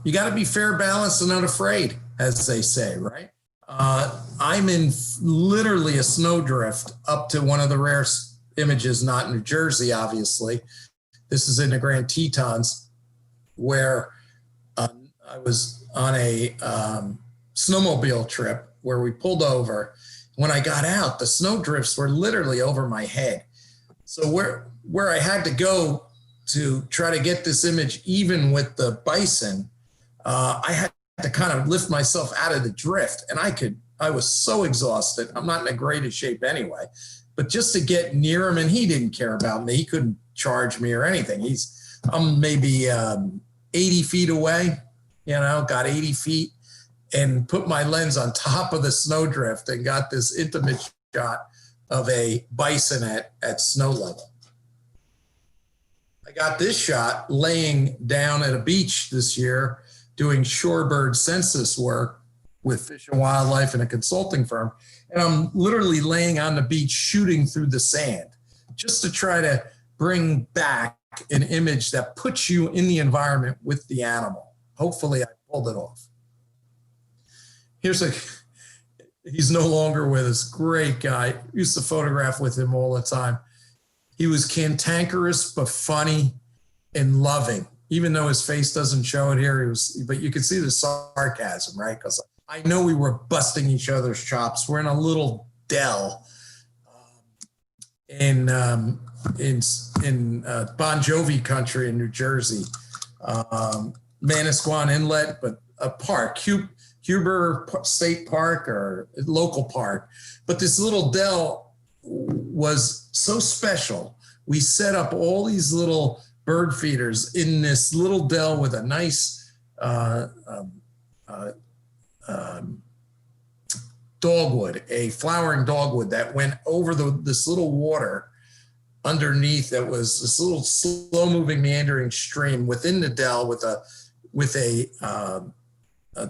You got to be fair, balanced, and unafraid, as they say, right? I'm in literally a snowdrift up to one of the rare images, not in New Jersey, obviously. This is in the Grand Tetons, where I was on a snowmobile trip where we pulled over. When I got out, the snowdrifts were literally over my head. So where I had to go to try to get this image even with the bison, I had to kind of lift myself out of the drift, and I was so exhausted. I'm not in the greatest shape anyway, but just to get near him, and he didn't care about me. He couldn't charge me or anything. I'm maybe 80 feet away, got 80 feet, and put my lens on top of the snowdrift and got this intimate shot of a bison at snow level. I got this shot laying down at a beach this year doing shorebird census work with Fish and Wildlife and a consulting firm. And I'm literally laying on the beach shooting through the sand just to try to bring back an image that puts you in the environment with the animal. Hopefully I pulled it off. He's no longer with us. Great guy. Used to photograph with him all the time. He was cantankerous, but funny and loving, even though his face doesn't show it here. But you could see the sarcasm, right? Because I know we were busting each other's chops. We're in a little dell in Bon Jovi country in New Jersey, Manasquan Inlet, but a park, Huber State Park or local park. But this little dell was so special. We set up all these little bird feeders in this little dell with a nice dogwood, a flowering dogwood that went over this little water underneath. That was this little slow moving meandering stream within the dell with a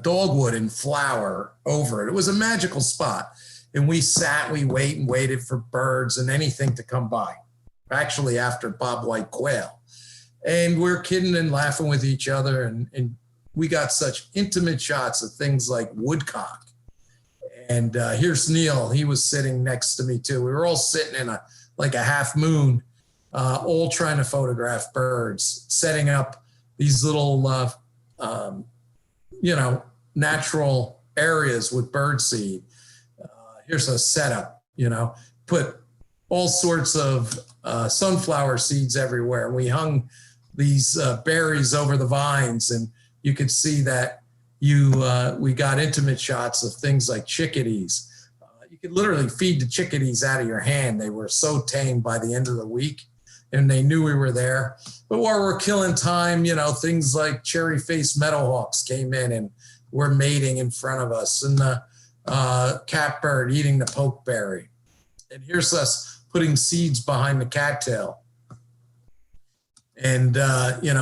dogwood and flower over it. It was a magical spot. And we waited for birds and anything to come by. Actually, after bobwhite quail. And we're kidding and laughing with each other. And we got such intimate shots of things like woodcock. And here's Neil. He was sitting next to me too. We were all sitting in a half moon, all trying to photograph birds, setting up these little, natural areas with birdseed. Here's a setup, put all sorts of sunflower seeds everywhere. We hung these berries over the vines, and you could see that we got intimate shots of things like chickadees. You could literally feed the chickadees out of your hand. They were so tame by the end of the week, and they knew we were there. But while we're killing time, things like cherry-faced meadowhawks came in and were mating in front of us, and the catbird eating the pokeberry. And here's us putting seeds behind the cattail and,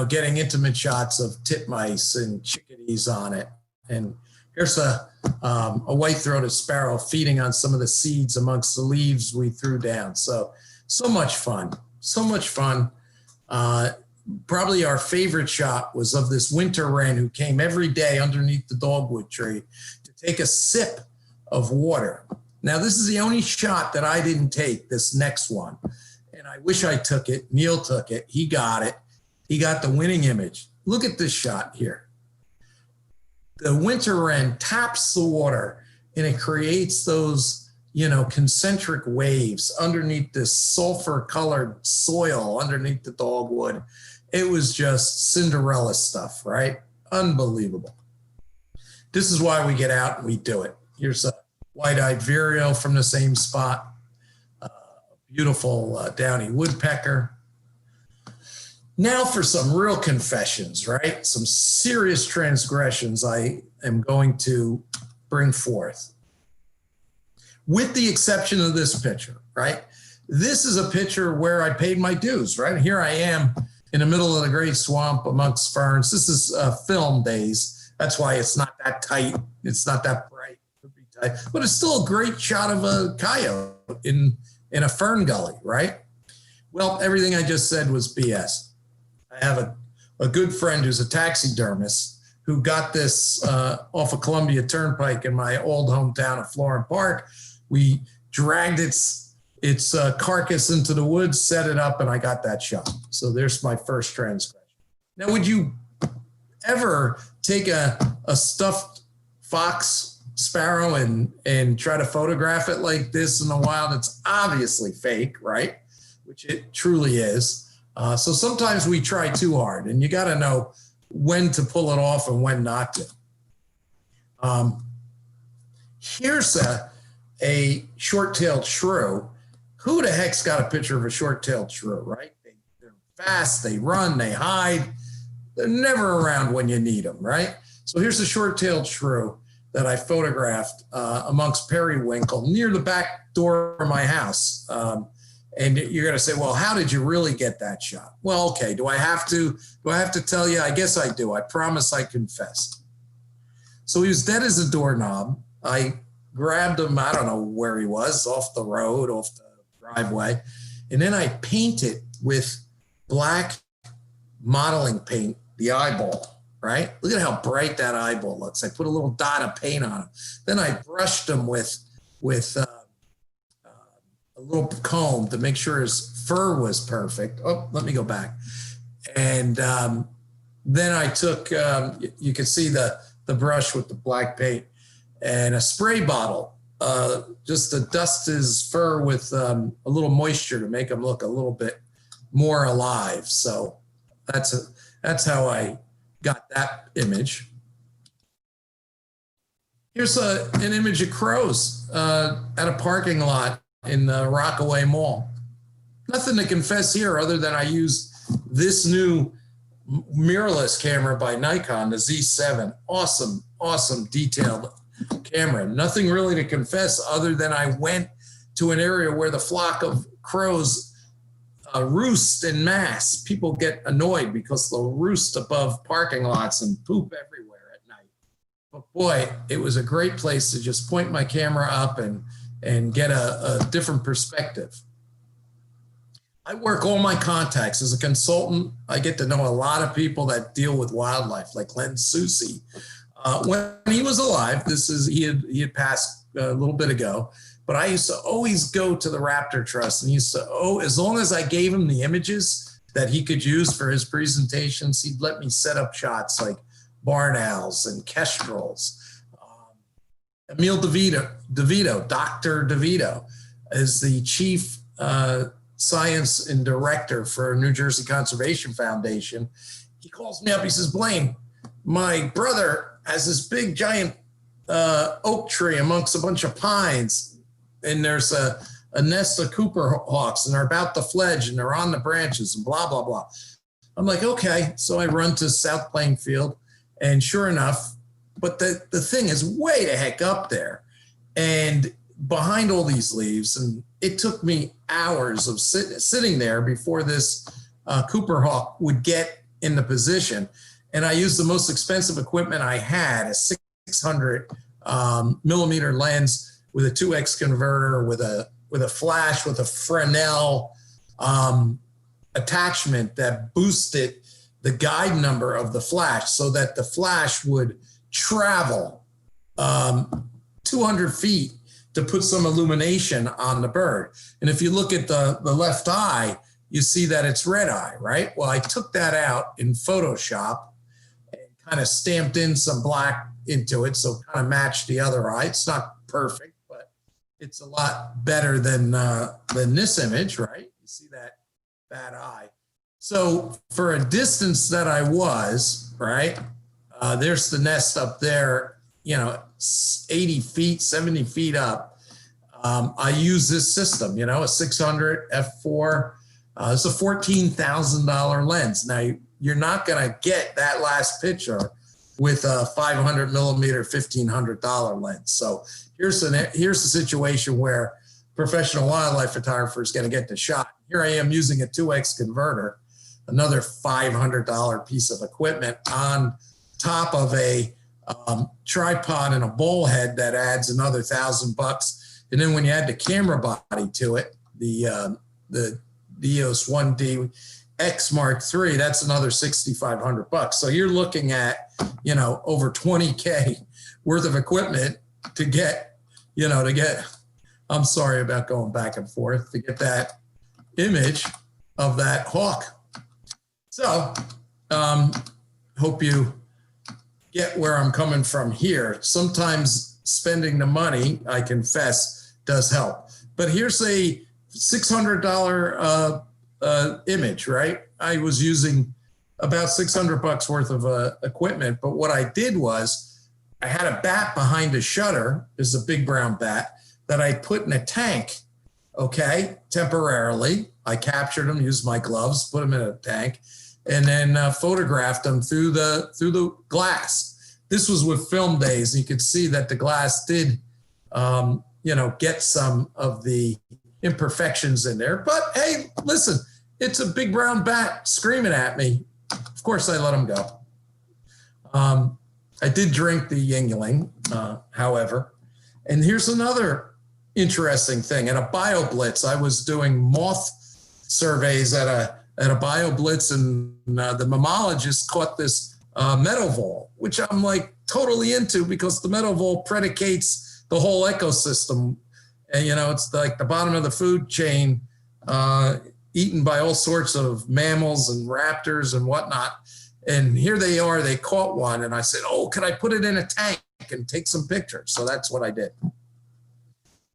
getting intimate shots of titmice and chickadees on it. And here's a white-throated sparrow feeding on some of the seeds amongst the leaves we threw down. So much fun, so much fun. probably our favorite shot was of this winter wren who came every day underneath the dogwood tree to take a sip of water. Now, this is the only shot that I didn't take, this next one. And I wish I took it. Neil took it. He got it. He got the winning image. Look at this shot here. The winter wren taps the water and it creates those, you know, concentric waves underneath this sulfur colored soil underneath the dogwood. It was just Cinderella stuff, right? Unbelievable. This is why we get out and we do it. Here's a white-eyed vireo from the same spot. Beautiful downy woodpecker. Now for some real confessions, right? Some serious transgressions I am going to bring forth. With the exception of this picture, right? This is a picture where I paid my dues, right? Here I am in the middle of the great swamp amongst ferns. This is film days. That's why it's not that tight. It's not that bright. It could be tight, but it's still a great shot of a coyote in a fern gully, right? Well, everything I just said was BS. I have a good friend who's a taxidermist who got this off of Columbia Turnpike in my old hometown of Florent Park. We dragged its carcass into the woods, set it up, and I got that shot. So there's my first transgression. Now, would you ever take a stuffed fox sparrow and try to photograph it like this in the wild? It's obviously fake, right? Which it truly is. So sometimes we try too hard, and you got to know when to pull it off and when not to. Here's a short-tailed shrew. Who the heck's got a picture of a short-tailed shrew, right? They're fast, they run, they hide. They're never around when you need them, right? So here's a short-tailed shrew that I photographed amongst periwinkle near the back door of my house. And you're going to say, well, how did you really get that shot? Well, okay, do I have to tell you? I guess I do. I promise I confessed. So he was dead as a doorknob. I grabbed him, I don't know where he was, off the road, off the driveway. And then I painted with black modeling paint the eyeball, right? Look at how bright that eyeball looks. I put a little dot of paint on him. Then I brushed him with a little comb to make sure his fur was perfect. Oh, let me go back. And then I took, you can see the brush with the black paint and a spray bottle, just to dust his fur with a little moisture to make him look a little bit more alive. So that's how I got that image. Here's an image of crows at a parking lot in the Rockaway Mall. Nothing to confess here other than I use this new mirrorless camera by Nikon, the Z7. Awesome, awesome detailed camera. Nothing really to confess other than I went to an area where the flock of crows roost en masse. People get annoyed because they'll roost above parking lots and poop everywhere at night. But boy, it was a great place to just point my camera up and get a different perspective. I work all my contacts. As a consultant, I get to know a lot of people that deal with wildlife, like Len Susi. When he was alive, he had passed a little bit ago, but I used to always go to the Raptor Trust, and he used to, as long as I gave him the images that he could use for his presentations, he'd let me set up shots like barn owls and kestrels. Emil DeVito, Dr. DeVito, is the chief science and director for New Jersey Conservation Foundation. He calls me up, he says, Blaine, my brother has this big giant oak tree amongst a bunch of pines, and there's a nest of Cooper hawks, and they're about to fledge, and they're on the branches, and blah, blah, blah. I'm like, okay. So I run to South Plainfield, and sure enough, but the thing is way the heck up there and behind all these leaves. And it took me hours of sitting there before this Cooper hawk would get in the position. And I used the most expensive equipment I had, a 600 millimeter lens with a 2x converter, with a flash, with a Fresnel, attachment that boosted the guide number of the flash so that the flash would travel 200 feet to put some illumination on the bird. And if you look at the left eye, you see that it's red eye, right? Well, I took that out in Photoshop and kind of stamped in some black into it, so kind of matched the other eye. It's not perfect, but it's a lot better than this image, right? You see that bad eye. So for a distance that I was, right, there's the nest up there, 80 feet, 70 feet up. I use this system, a 600 f4. It's a $14,000 lens. Now, you're not going to get that last picture with a 500 millimeter, $1,500 lens. So here's the situation where professional wildlife photographer is going to get the shot. Here I am using a 2X converter, another $500 piece of equipment on top of a tripod and a bowl head that adds another $1,000. And then when you add the camera body to it, the EOS 1D X Mark III, that's another $6,500. So you're looking at, over 20K worth of equipment to get, I'm sorry about going back and forth, to get that image of that hawk. So hope you get where I'm coming from here. Sometimes spending the money, I confess, does help. But here's a $600 image, right? I was using about $600 worth of equipment, but what I did was I had a bat behind a shutter, is a big brown bat, that I put in a tank, okay, temporarily. I captured them, used my gloves, put them in a tank, and then photographed them through the glass. This was with film days, and you could see that the glass did, get some of the imperfections in there. But hey, listen, it's a big brown bat screaming at me. Of course, I let him go. I did drink the Yingling, however. And here's another interesting thing. At a BioBlitz, I was doing moth surveys at a BioBlitz, and the mammologist caught this meadow vole, which I'm like totally into, because the meadow vole predicates the whole ecosystem. And, it's like the bottom of the food chain, eaten by all sorts of mammals and raptors and whatnot. And here they are, they caught one. And I said, oh, can I put it in a tank and take some pictures? So that's what I did.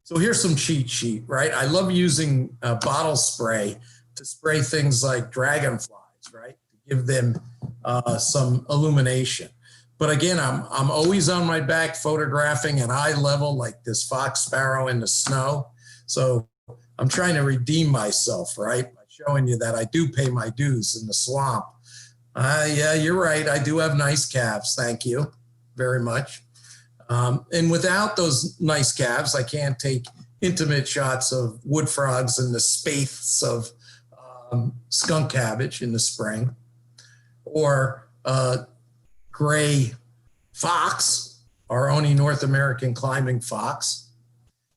So here's some cheat sheet, right? I love using bottle spray to spray things like dragonflies, right? To give them some illumination. But again, I'm always on my back photographing at eye level, like this fox sparrow in the snow. So I'm trying to redeem myself, right? By showing you that I do pay my dues in the swamp. Yeah, you're right. I do have nice calves. Thank you very much. And without those nice calves, I can't take intimate shots of wood frogs and the spathes of skunk cabbage in the spring, or gray fox, our only North American climbing fox.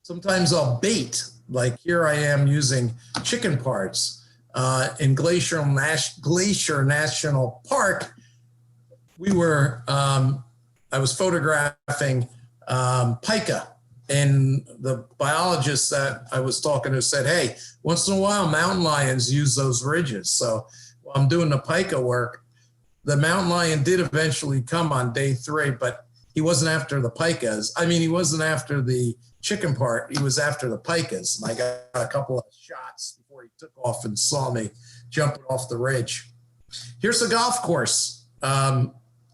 Sometimes I'll bait, like here I am using chicken parts in Glacier National Park. I was photographing pika, and the biologist that I was talking to said, hey, once in a while mountain lions use those ridges. So while I'm doing the pika work, the mountain lion did eventually come on day 3, but he wasn't after the pikas. I mean, he wasn't after the chicken part. He was after the pikas. And I got a couple of shots before he took off and saw me jumping off the ridge. Here's a golf course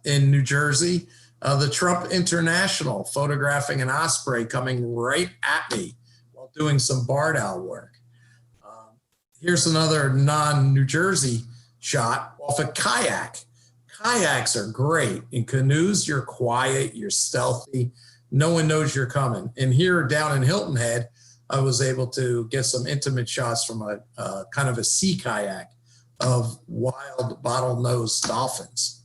in New Jersey, the Trump International, photographing an osprey coming right at me while doing some barred owl work. Here's another non-New Jersey shot off a kayak. Kayaks are great. In canoes, you're quiet, you're stealthy. No one knows you're coming. And here down in Hilton Head, I was able to get some intimate shots from a kind of a sea kayak of wild bottlenose dolphins.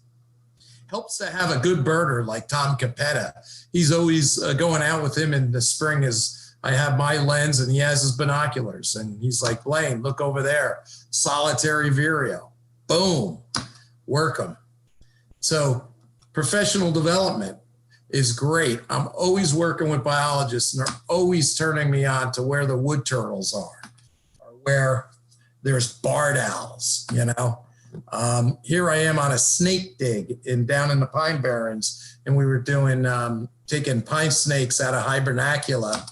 Helps to have a good birder like Tom Capetta. He's always going out with him in the spring is I have my lens and he has his binoculars. And he's like, Blaine, look over there. Solitary vireo. Boom. Work them. So professional development is great. I'm always working with biologists and they're always turning me on to where the wood turtles are or where there's barred owls, you know. Here I am on a snake dig down in the Pine Barrens, and we were doing taking pine snakes out of hibernacula.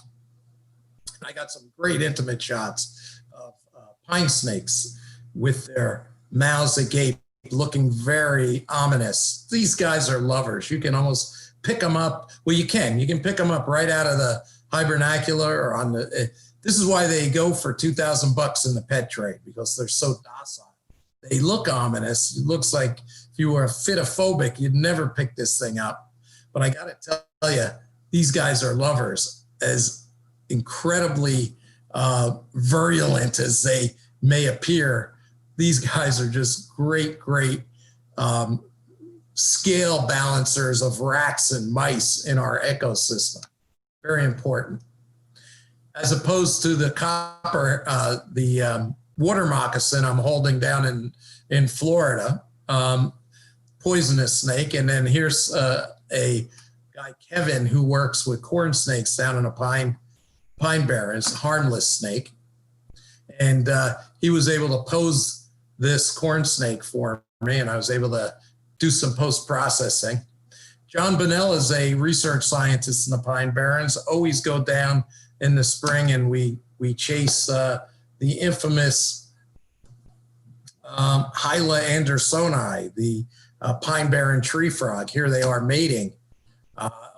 I got some great intimate shots of pine snakes with their mouths agape, looking very ominous. These guys are lovers. You can almost pick them up. Well, you can pick them up right out of the hibernacula or on the. This is why they go for $2,000 in the pet trade, because they're so docile. They look ominous. It looks like if you were phytophobic, you'd never pick this thing up. But I got to tell you, these guys are lovers. As incredibly virulent as they may appear, these guys are just great scale balancers of rats and mice in our ecosystem. Very important. As opposed to the copper, water moccasin I'm holding down in Florida, poisonous snake. And then here's a guy, Kevin, who works with corn snakes down in a Pine Barrens, harmless snake. And he was able to pose this corn snake for me, and I was able to do some post-processing. John Bonnell is a research scientist in the Pine Barrens, always go down in the spring and we chase the infamous Hyla andersoni, the pine barren tree frog. Here they are mating.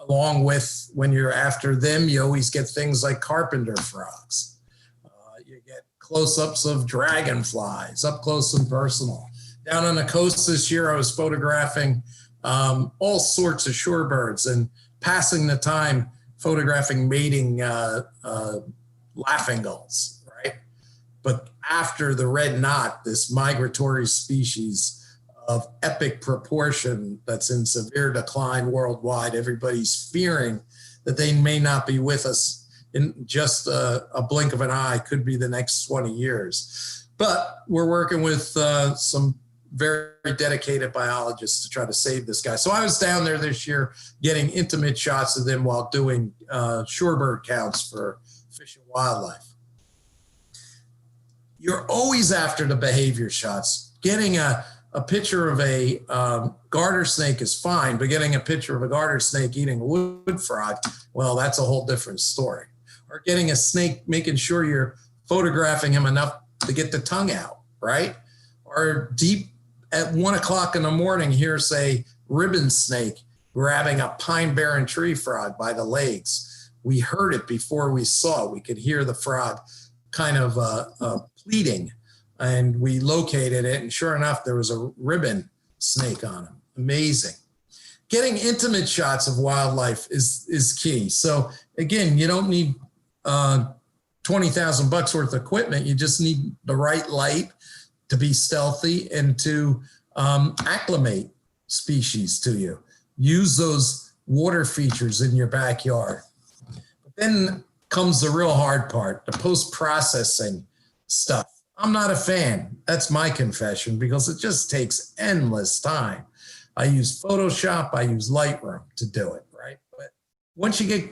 Along with, when you're after them, you always get things like carpenter frogs. You get close-ups of dragonflies, up close and personal. Down on the coast this year, I was photographing all sorts of shorebirds and passing the time photographing mating laughing gulls, right? But after the red knot, this migratory species of epic proportion that's in severe decline worldwide, everybody's fearing that they may not be with us in just a blink of an eye, could be the next 20 years. But we're working with some very dedicated biologists to try to save this guy. So I was down there this year getting intimate shots of them while doing shorebird counts for Fish and Wildlife. You're always after the behavior shots. Getting a picture of a garter snake is fine, but getting a picture of a garter snake eating a wood frog, well, that's a whole different story. Or getting a snake, making sure you're photographing him enough to get the tongue out, right? Or deep at 1 o'clock in the morning, here's a ribbon snake grabbing a pine barren tree frog by the legs. We heard it before we saw it. We could hear the frog kind of pleading, and we located it, and sure enough, there was a ribbon snake on him. Amazing. Getting intimate shots of wildlife is key. So again, you don't need $20,000 worth of equipment. You just need the right light to be stealthy and to acclimate species to you. Use those water features in your backyard. But then comes the real hard part, the post-processing stuff. I'm not a fan. That's my confession, because it just takes endless time. I use Photoshop, I use Lightroom to do it, right? But once you get,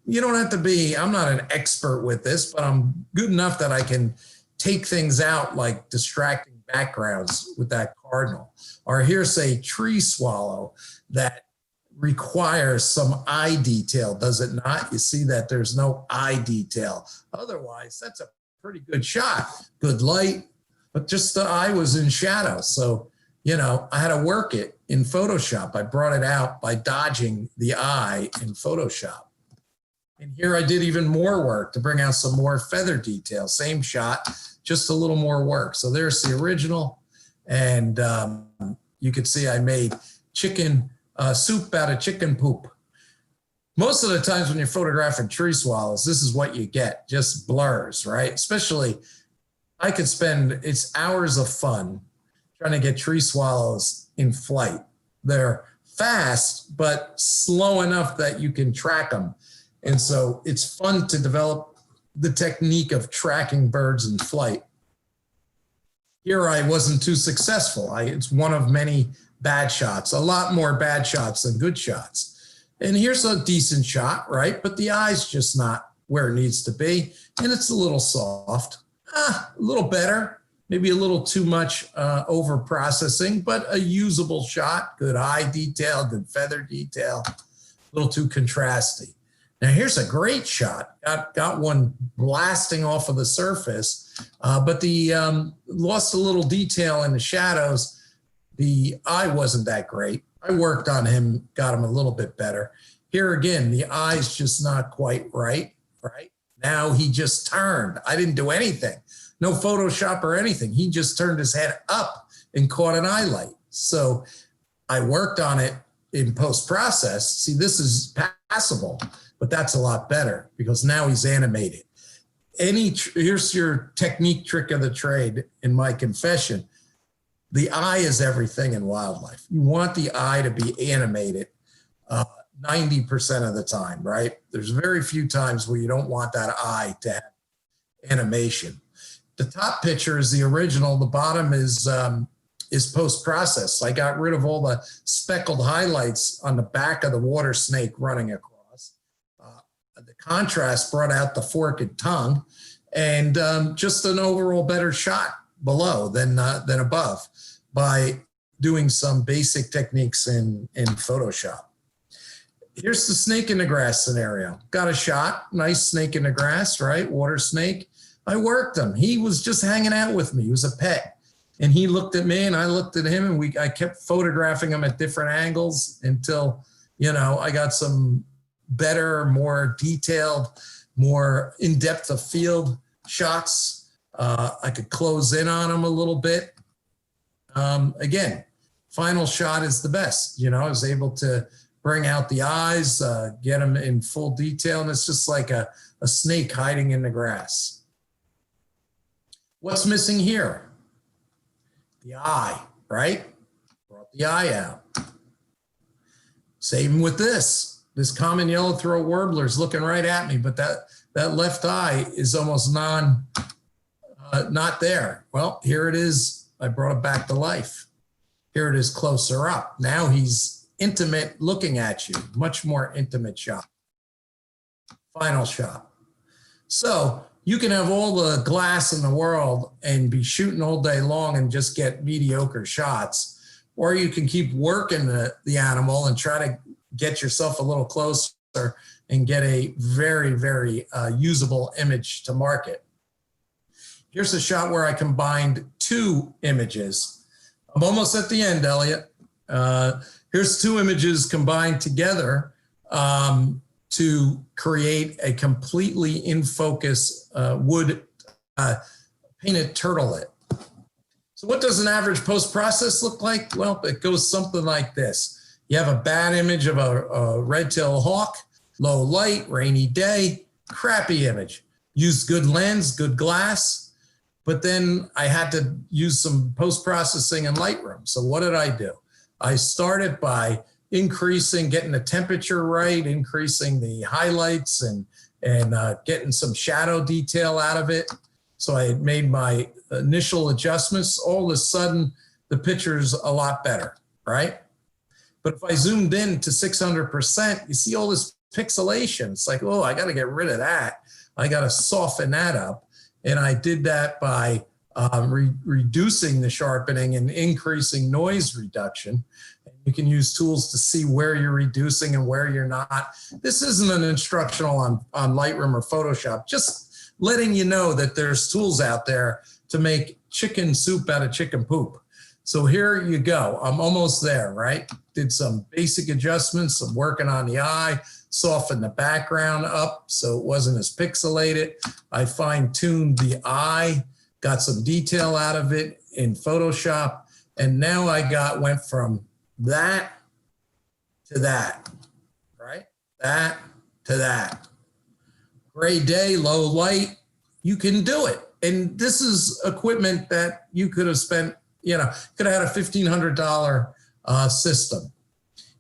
you don't have to be, I'm not an expert with this, but I'm good enough that I can take things out like distracting backgrounds with that cardinal. Or here's a tree swallow that requires some eye detail, does it not? You see that there's no eye detail. Otherwise, that's a pretty good shot. Good light, but just the eye was in shadow. So, you know, I had to work it in Photoshop. I brought it out by dodging the eye in Photoshop. And here I did even more work to bring out some more feather detail. Same shot, just a little more work. So there's the original. And you can see I made chicken soup out of chicken poop. Most of the times when you're photographing tree swallows, this is what you get, just blurs, right? Especially, I could spend, it's hours of fun trying to get tree swallows in flight. They're fast, but slow enough that you can track them. And so it's fun to develop the technique of tracking birds in flight. Here I wasn't too successful. It's one of many bad shots, a lot more bad shots than good shots. And here's a decent shot, right? But the eye's just not where it needs to be. And it's a little soft, a little better, maybe a little too much over processing, but a usable shot, good eye detail, good feather detail, a little too contrasty. Now here's a great shot. Got one blasting off of the surface, but the lost a little detail in the shadows. The eye wasn't that great. I worked on him, got him a little bit better. Here again, the eye's just not quite right? Now he just turned. I didn't do anything. No Photoshop or anything. He just turned his head up and caught an eye light. So I worked on it in post-process. See, this is passable, but that's a lot better because now he's animated. Here's your technique trick of the trade in my confession. The eye is everything in wildlife. You want the eye to be animated 90% of the time, right? There's very few times where you don't want that eye to have animation. The top picture is the original. The bottom is post-process. I got rid of all the speckled highlights on the back of the water snake running across. The contrast brought out the forked tongue and just an overall better shot below than above by doing some basic techniques in Photoshop. Here's the snake in the grass scenario. Got a shot, nice snake in the grass, right? Water snake. I worked him. He was just hanging out with me. He was a pet. And he looked at me and I looked at him and I kept photographing him at different angles until, I got some better, more detailed, more in-depth of field shots. I could close in on him a little bit. Again, final shot is the best. I was able to bring out the eyes, get them in full detail. And it's just like a snake hiding in the grass. What's missing here? The eye, right? Brought the eye out. Same with this. This common yellow-throat warbler is looking right at me, but that left eye is almost not there. Well, here it is. I brought it back to life. Here it is closer up. Now he's intimate looking at you, much more intimate shot. Final shot. So you can have all the glass in the world and be shooting all day long and just get mediocre shots, or you can keep working the animal and try to get yourself a little closer and get a very, very usable image to market. Here's a shot where I combined two images. I'm almost at the end, Elliot. Here's two images combined together to create a completely in focus wood painted turtlelet. So what does an average post-process look like? Well, it goes something like this. You have a bad image of a red-tailed hawk, low light, rainy day, crappy image. Use good lens, good glass, but then I had to use some post-processing in Lightroom. So what did I do? I started by getting the temperature right, increasing the highlights and getting some shadow detail out of it. So I had made my initial adjustments. All of a sudden, the picture's a lot better, right? But if I zoomed in to 600%, you see all this pixelation. It's like, oh, I got to get rid of that. I got to soften that up. And I did that by reducing the sharpening and increasing noise reduction. You can use tools to see where you're reducing and where you're not. This isn't an instructional on Lightroom or Photoshop, just letting you know that there's tools out there to make chicken soup out of chicken poop. So here you go. I'm almost there, right? Did some basic adjustments. I'm working on the eye, softened the background up so it wasn't as pixelated. I fine-tuned the eye, got some detail out of it in Photoshop. And now I went from that to that, right? That to that. Gray day, low light, you can do it. And this is equipment that you could have spent, could have had a $1,500 system.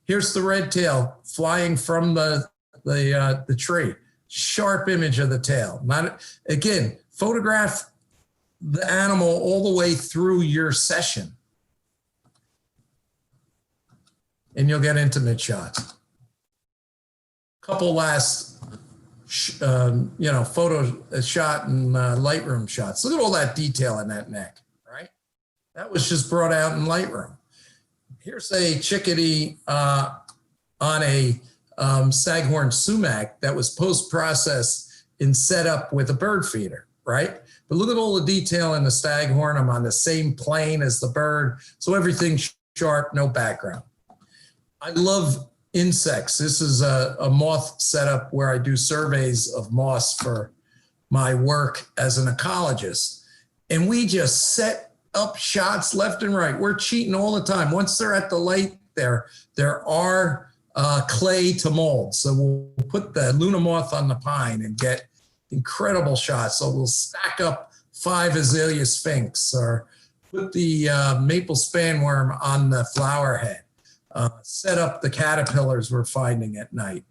Here's the red tail flying from the the tree. Sharp image of the tail. Not, again, photograph the animal all the way through your session, and you'll get intimate shots. Couple last, photo shot and Lightroom shots. Look at all that detail in that neck, right? That was just brought out in Lightroom. Here's a chickadee on a Staghorn sumac that was post-processed and set up with a bird feeder, right? But look at all the detail in the staghorn. I'm on the same plane as the bird, so everything's sharp, no background. I love insects. This is a moth setup where I do surveys of moths for my work as an ecologist. And we just set up shots left and right. We're cheating all the time. Once they're at the light, there are clay to mold. So we'll put the Luna moth on the pine and get incredible shots. So we'll stack up 5 azalea sphinx or put the maple spanworm on the flower head. Set up the caterpillars we're finding at night.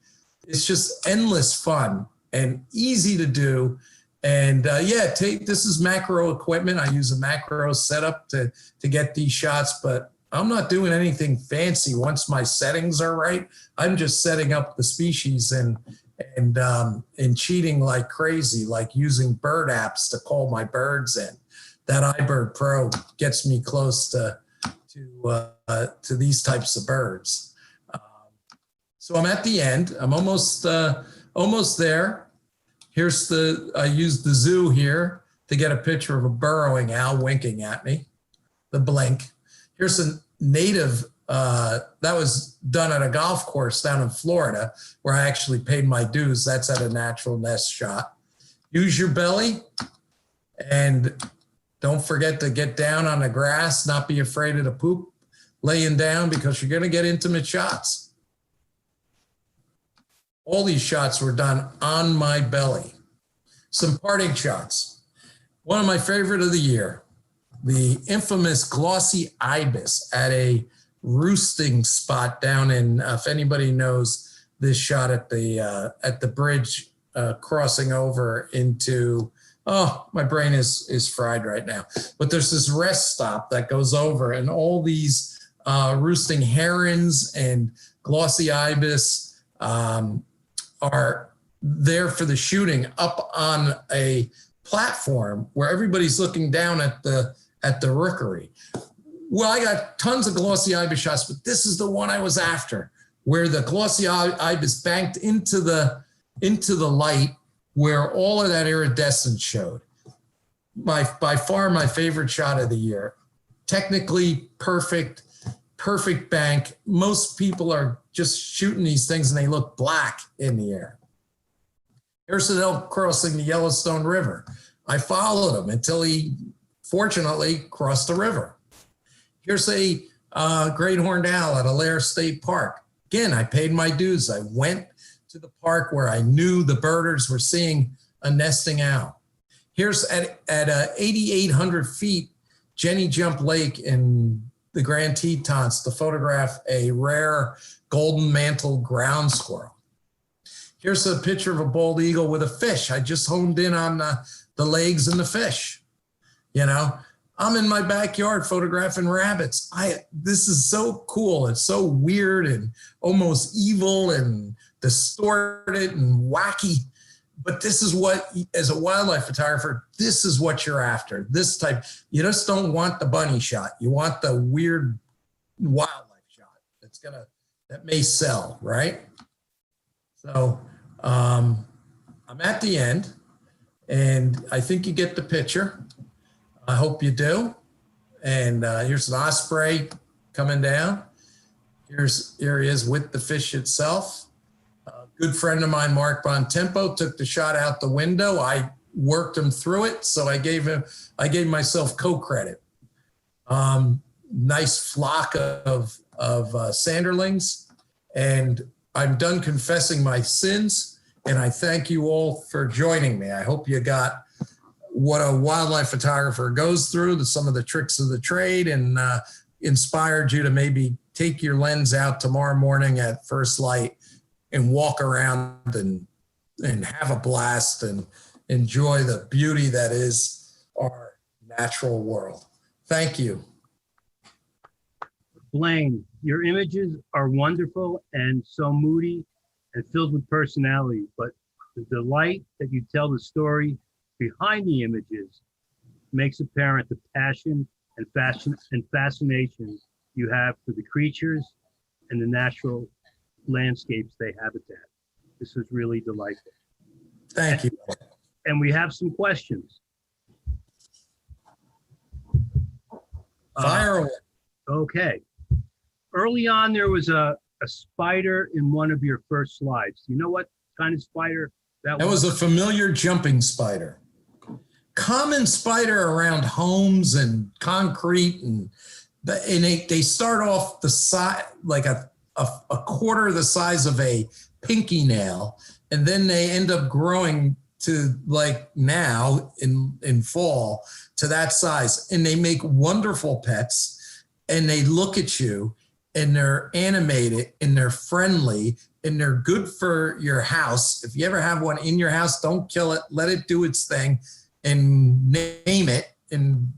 It's just endless fun and easy to do. And this is macro equipment. I use a macro setup to get these shots, but I'm not doing anything fancy. Once my settings are right, I'm just setting up the species and cheating like crazy, like using bird apps to call my birds in. That iBird Pro gets me close to these types of birds. So I'm at the end. I'm almost there. I used the zoo here to get a picture of a burrowing owl winking at me, the blink. Here's a native, that was done at a golf course down in Florida where I actually paid my dues. That's at a natural nest shot. Use your belly and don't forget to get down on the grass, not be afraid of the poop laying down because you're gonna get intimate shots. All these shots were done on my belly. Some parting shots. One of my favorite of the year, the infamous glossy ibis at a roosting spot down in, if anybody knows this shot at the bridge crossing over into, oh, my brain is fried right now. But there's this rest stop that goes over and all these roosting herons and glossy ibis are there for the shooting up on a platform where everybody's looking down at the rookery. Well, I got tons of glossy ibis shots, but this is the one I was after, where the glossy ibis banked into the light where all of that iridescence showed. By far my favorite shot of the year. Technically perfect bank. Most people are just shooting these things and they look black in the air. Here's an elk crossing the Yellowstone River. I followed him until he fortunately crossed the river. Here's a great horned owl at Alaire State Park. Again, I paid my dues. I went to the park where I knew the birders were seeing a nesting owl. Here's at 8,800 feet, Jenny Jump Lake in the Grand Tetons to photograph a rare golden mantled ground squirrel. Here's a picture of a bald eagle with a fish. I just honed in on the legs and the fish. You know, I'm in my backyard photographing rabbits. This is so cool. It's so weird and almost evil and distorted and wacky. But this is what, as a wildlife photographer, this is what you're after. This type, you just don't want the bunny shot. You want the weird wildlife shot that may sell, right? So I'm at the end and I think you get the picture. I hope you do. And here's an osprey coming down. Here he is with the fish itself. A good friend of mine, Mark Bontempo, took the shot out the window. I worked him through it, so I gave myself co-credit. Nice flock of sanderlings, and I'm done confessing my sins. And I thank you all for joining me. I hope you got what a wildlife photographer goes through, some of the tricks of the trade, and inspired you to maybe take your lens out tomorrow morning at first light and walk around and have a blast and enjoy the beauty that is our natural world. Thank you. Blaine, your images are wonderful and so moody and filled with personality, but the delight that you tell the story behind the images makes apparent the passion and fascination you have for the creatures and the natural landscapes they habitat. This was really delightful. Thank you. And we have some questions. Fire away. Okay. Early on, there was a spider in one of your first slides. You know what kind of spider that was? That was a familiar jumping spider. Common spider around homes and concrete, and they start off the size like a quarter the size of a pinky nail, and then they end up growing to like now in fall to that size, and they make wonderful pets, and they look at you, and they're animated, and they're friendly, and they're good for your house. If you ever have one in your house, don't kill it. Let it do its thing and name it and,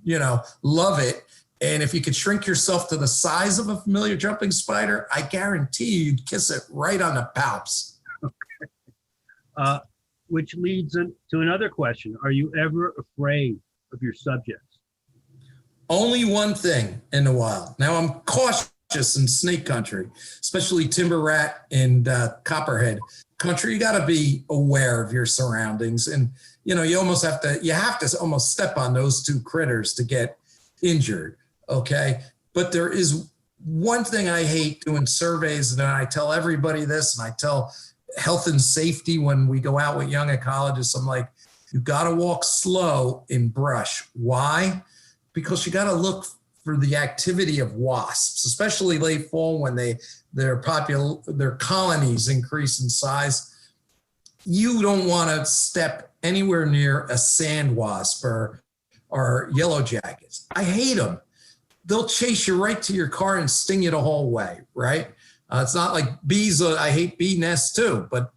love it. And if you could shrink yourself to the size of a familiar jumping spider, I guarantee you'd kiss it right on the palps. Okay. Which leads to another question. Are you ever afraid of your subjects? Only one thing in the wild. Now, I'm cautious in snake country, especially timber rat and copperhead country. You got to be aware of your surroundings, and you have to almost step on those two critters to get injured. Okay, but there is one thing I hate doing surveys, and I tell everybody this, and I tell health and safety when we go out with young ecologists. I'm like, you got to walk slow in brush. Why? Because you got to look for the activity of wasps, especially late fall when their colonies increase in size. You don't want to step anywhere near a sand wasp or yellow jackets. I hate them. They'll chase you right to your car and sting you the whole way, right? It's not like bees. I hate bee nests too, but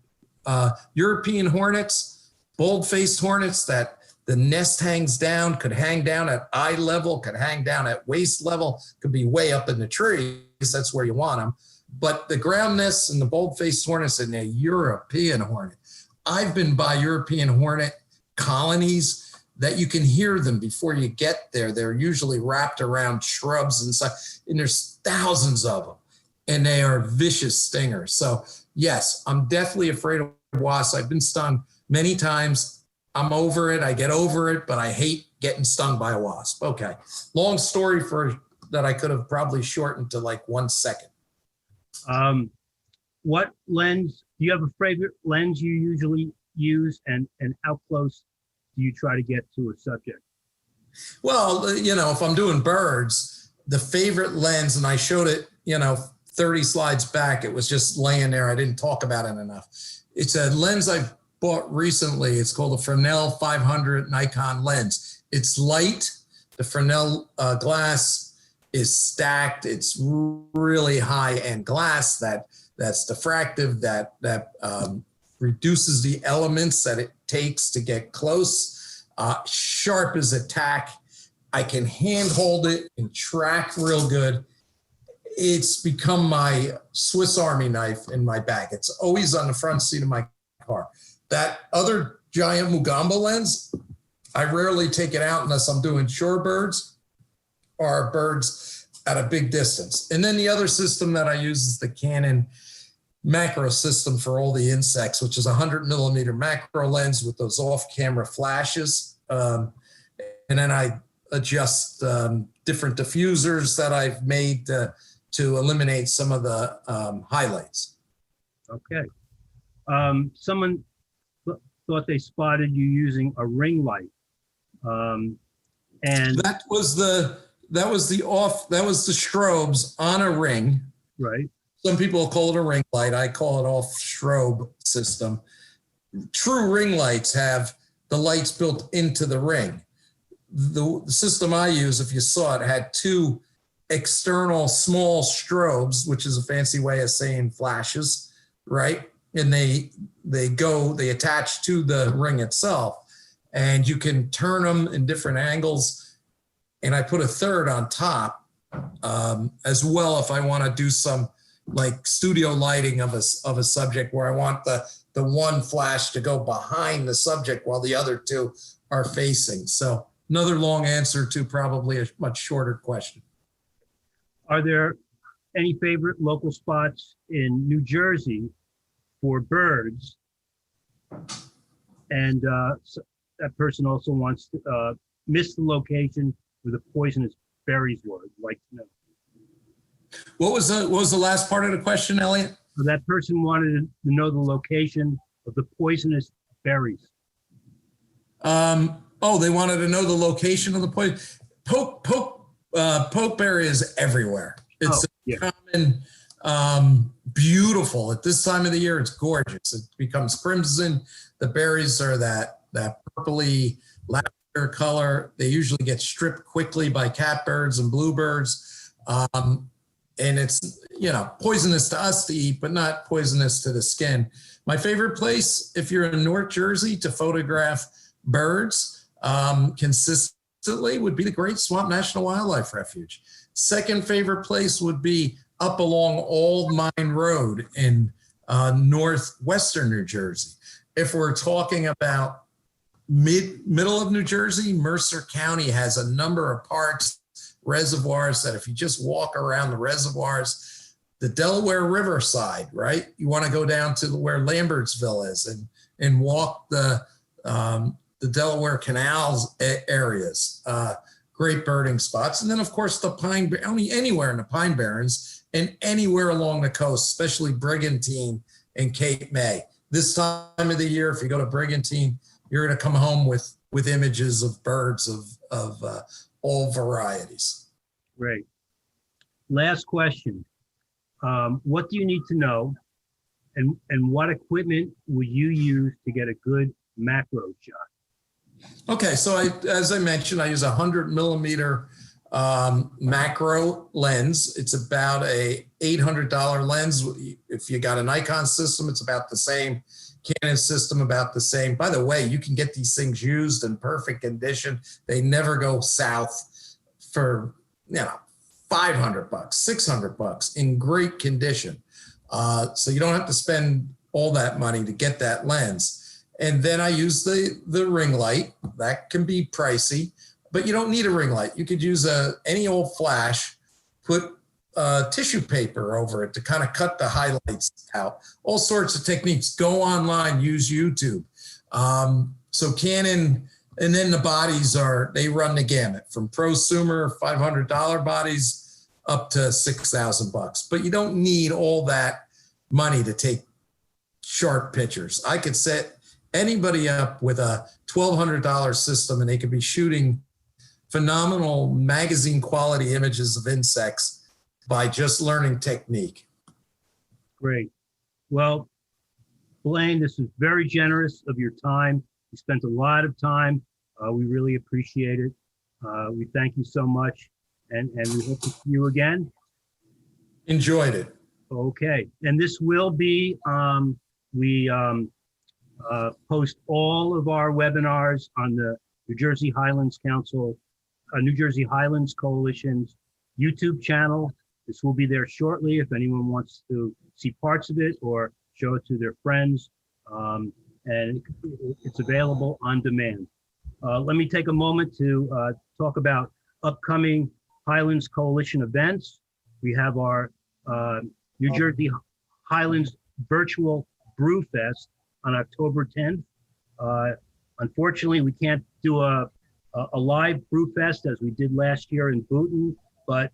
European hornets, bold-faced hornets that the nest hangs down, could hang down at eye level, could hang down at waist level, could be way up in the trees. That's where you want them. But the ground nests and the bold-faced hornets and the European hornet. I've been by European hornet colonies that you can hear them before you get there. They're usually wrapped around shrubs and stuff, and there's thousands of them, and they are vicious stingers. So yes, I'm definitely afraid of wasps. I've been stung many times. I'm over it. I get over it, but I hate getting stung by a wasp. Okay. Long story that I could have probably shortened to like 1 second. What lens, do you have a favorite lens you usually use, and how close do you try to get to a subject? Well, if I'm doing birds, the favorite lens, and I showed it, 30 slides back, it was just laying there. I didn't talk about it enough. It's a lens I've bought recently. It's called a Fresnel 500 Nikon lens. It's light. The Fresnel glass is stacked. It's really high-end glass that's diffractive, that reduces the elements that it takes to get close. Sharp as a tack. I can hand hold it and track real good. It's become my Swiss Army knife in my bag. It's always on the front seat of my car. That other giant Mugamba lens, I rarely take it out unless I'm doing shorebirds or birds at a big distance. And then the other system that I use is the Canon macro system for all the insects, which is a 100mm macro lens with those off-camera flashes. And then I adjust different diffusers that I've made to eliminate some of the highlights. Okay. Someone thought they spotted you using a ring light, and that was the strobes on a ring. Right. Some people call it a ring light. I call it off strobe system. True ring lights have the lights built into the ring. The system I use, if you saw it, had two external small strobes, which is a fancy way of saying flashes, right? and they attach to the ring itself, and you can turn them in different angles. And I put a third on top as well if I want to do some like studio lighting of a subject where I want the one flash to go behind the subject while the other two are facing. So another long answer to probably a much shorter question. Are there any favorite local spots in New Jersey for birds? And that person also wants to miss the location where the poisonous berries were. I'd like to know. What was the last part of the question, Elliot? So that person wanted to know the location of the poisonous berries. They wanted to know the location of the poison. Pokeberry is everywhere. It's common, beautiful. At this time of the year, it's gorgeous. It becomes crimson. The berries are that purpley lavender color. They usually get stripped quickly by catbirds and bluebirds. And it's, poisonous to us to eat, but not poisonous to the skin. My favorite place, if you're in North Jersey, to photograph birds consistently would be the Great Swamp National Wildlife Refuge. Second favorite place would be up along Old Mine Road in northwestern New Jersey. If we're talking about middle of New Jersey, Mercer County has a number of parks, reservoirs that if you just walk around the reservoirs, the Delaware River side, right? You want to go down to where Lambertsville is and walk the Delaware canals areas, great birding spots. And then of course anywhere in the Pine Barrens and anywhere along the coast, especially Brigantine and Cape May. This time of the year, if you go to Brigantine, you're going to come home with images of birds of all varieties. Great. Last question. What do you need to know and what equipment would you use to get a good macro shot? Okay, so as I mentioned, I use a 100 millimeter macro lens. It's about a $800 lens. If you got a Nikon system, it's about the same. Canon system, about the same. By the way, you can get these things used in perfect condition. They never go south for, $500, $600 in great condition. So you don't have to spend all that money to get that lens. And then I use the ring light. That can be pricey, but you don't need a ring light. You could use any old flash, put tissue paper over it to kind of cut the highlights out. All sorts of techniques. Go online, use YouTube. So Canon, and then the bodies they run the gamut from prosumer $500 bodies up to $6,000. But you don't need all that money to take sharp pictures. I could set anybody up with a $1,200 system and they could be shooting phenomenal magazine quality images of insects by just learning technique. Great. Well, Blaine, this is very generous of your time. You spent a lot of time. We really appreciate it. We thank you so much, and we hope to see you again. Enjoyed it. Okay, and this will be, we post all of our webinars on the New Jersey Highlands New Jersey Highlands Coalition's YouTube channel. This will be there shortly if anyone wants to see parts of it or show it to their friends. And it's available on demand. Let me take a moment to talk about upcoming Highlands Coalition events. We have our New Jersey Highlands Virtual Brew Fest on October 10th. Unfortunately, we can't do a live brew fest as we did last year in Boonton, but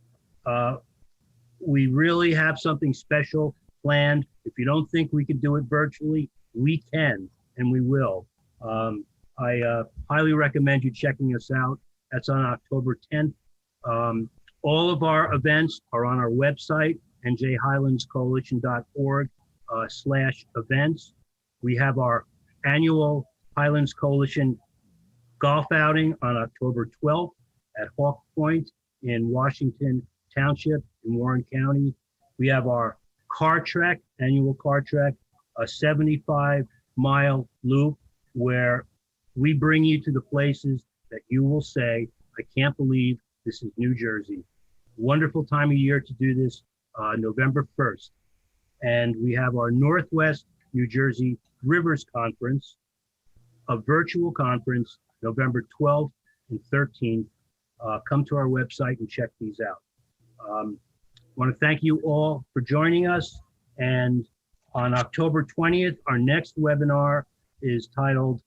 we really have something special planned. If you don't think we can do it virtually, we can, and we will. I highly recommend you checking us out. That's on October 10th. All of our events are on our website, njhighlandscoalition.org/events. We have our annual Highlands Coalition golf outing on October 12th at Hawk Point in Washington Township in Warren County. We have our car trek, annual car trek, a 75-mile loop where we bring you to the places that you will say, I can't believe this is New Jersey. Wonderful time of year to do this, November 1st. And we have our Northwest New Jersey Rivers Conference, a virtual conference, November 12th and 13th. Come to our website and check these out. I want to thank you all for joining us. And on October 20th, our next webinar is titled,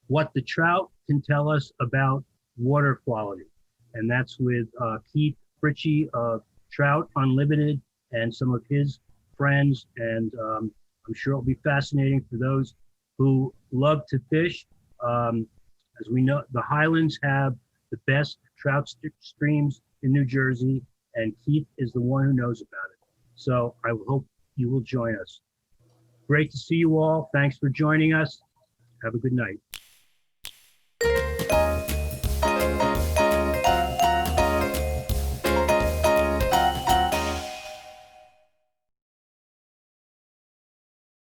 What the Trout Can Tell Us About Water Quality. And that's with Keith Fritchie of Trout Unlimited and some of his friends. And I'm sure it'll be fascinating for those who love to fish. As we know, the Highlands have the best trout streams in New Jersey, and Keith is the one who knows about it. So I hope you will join us. Great to see you all. Thanks for joining us. Have a good night.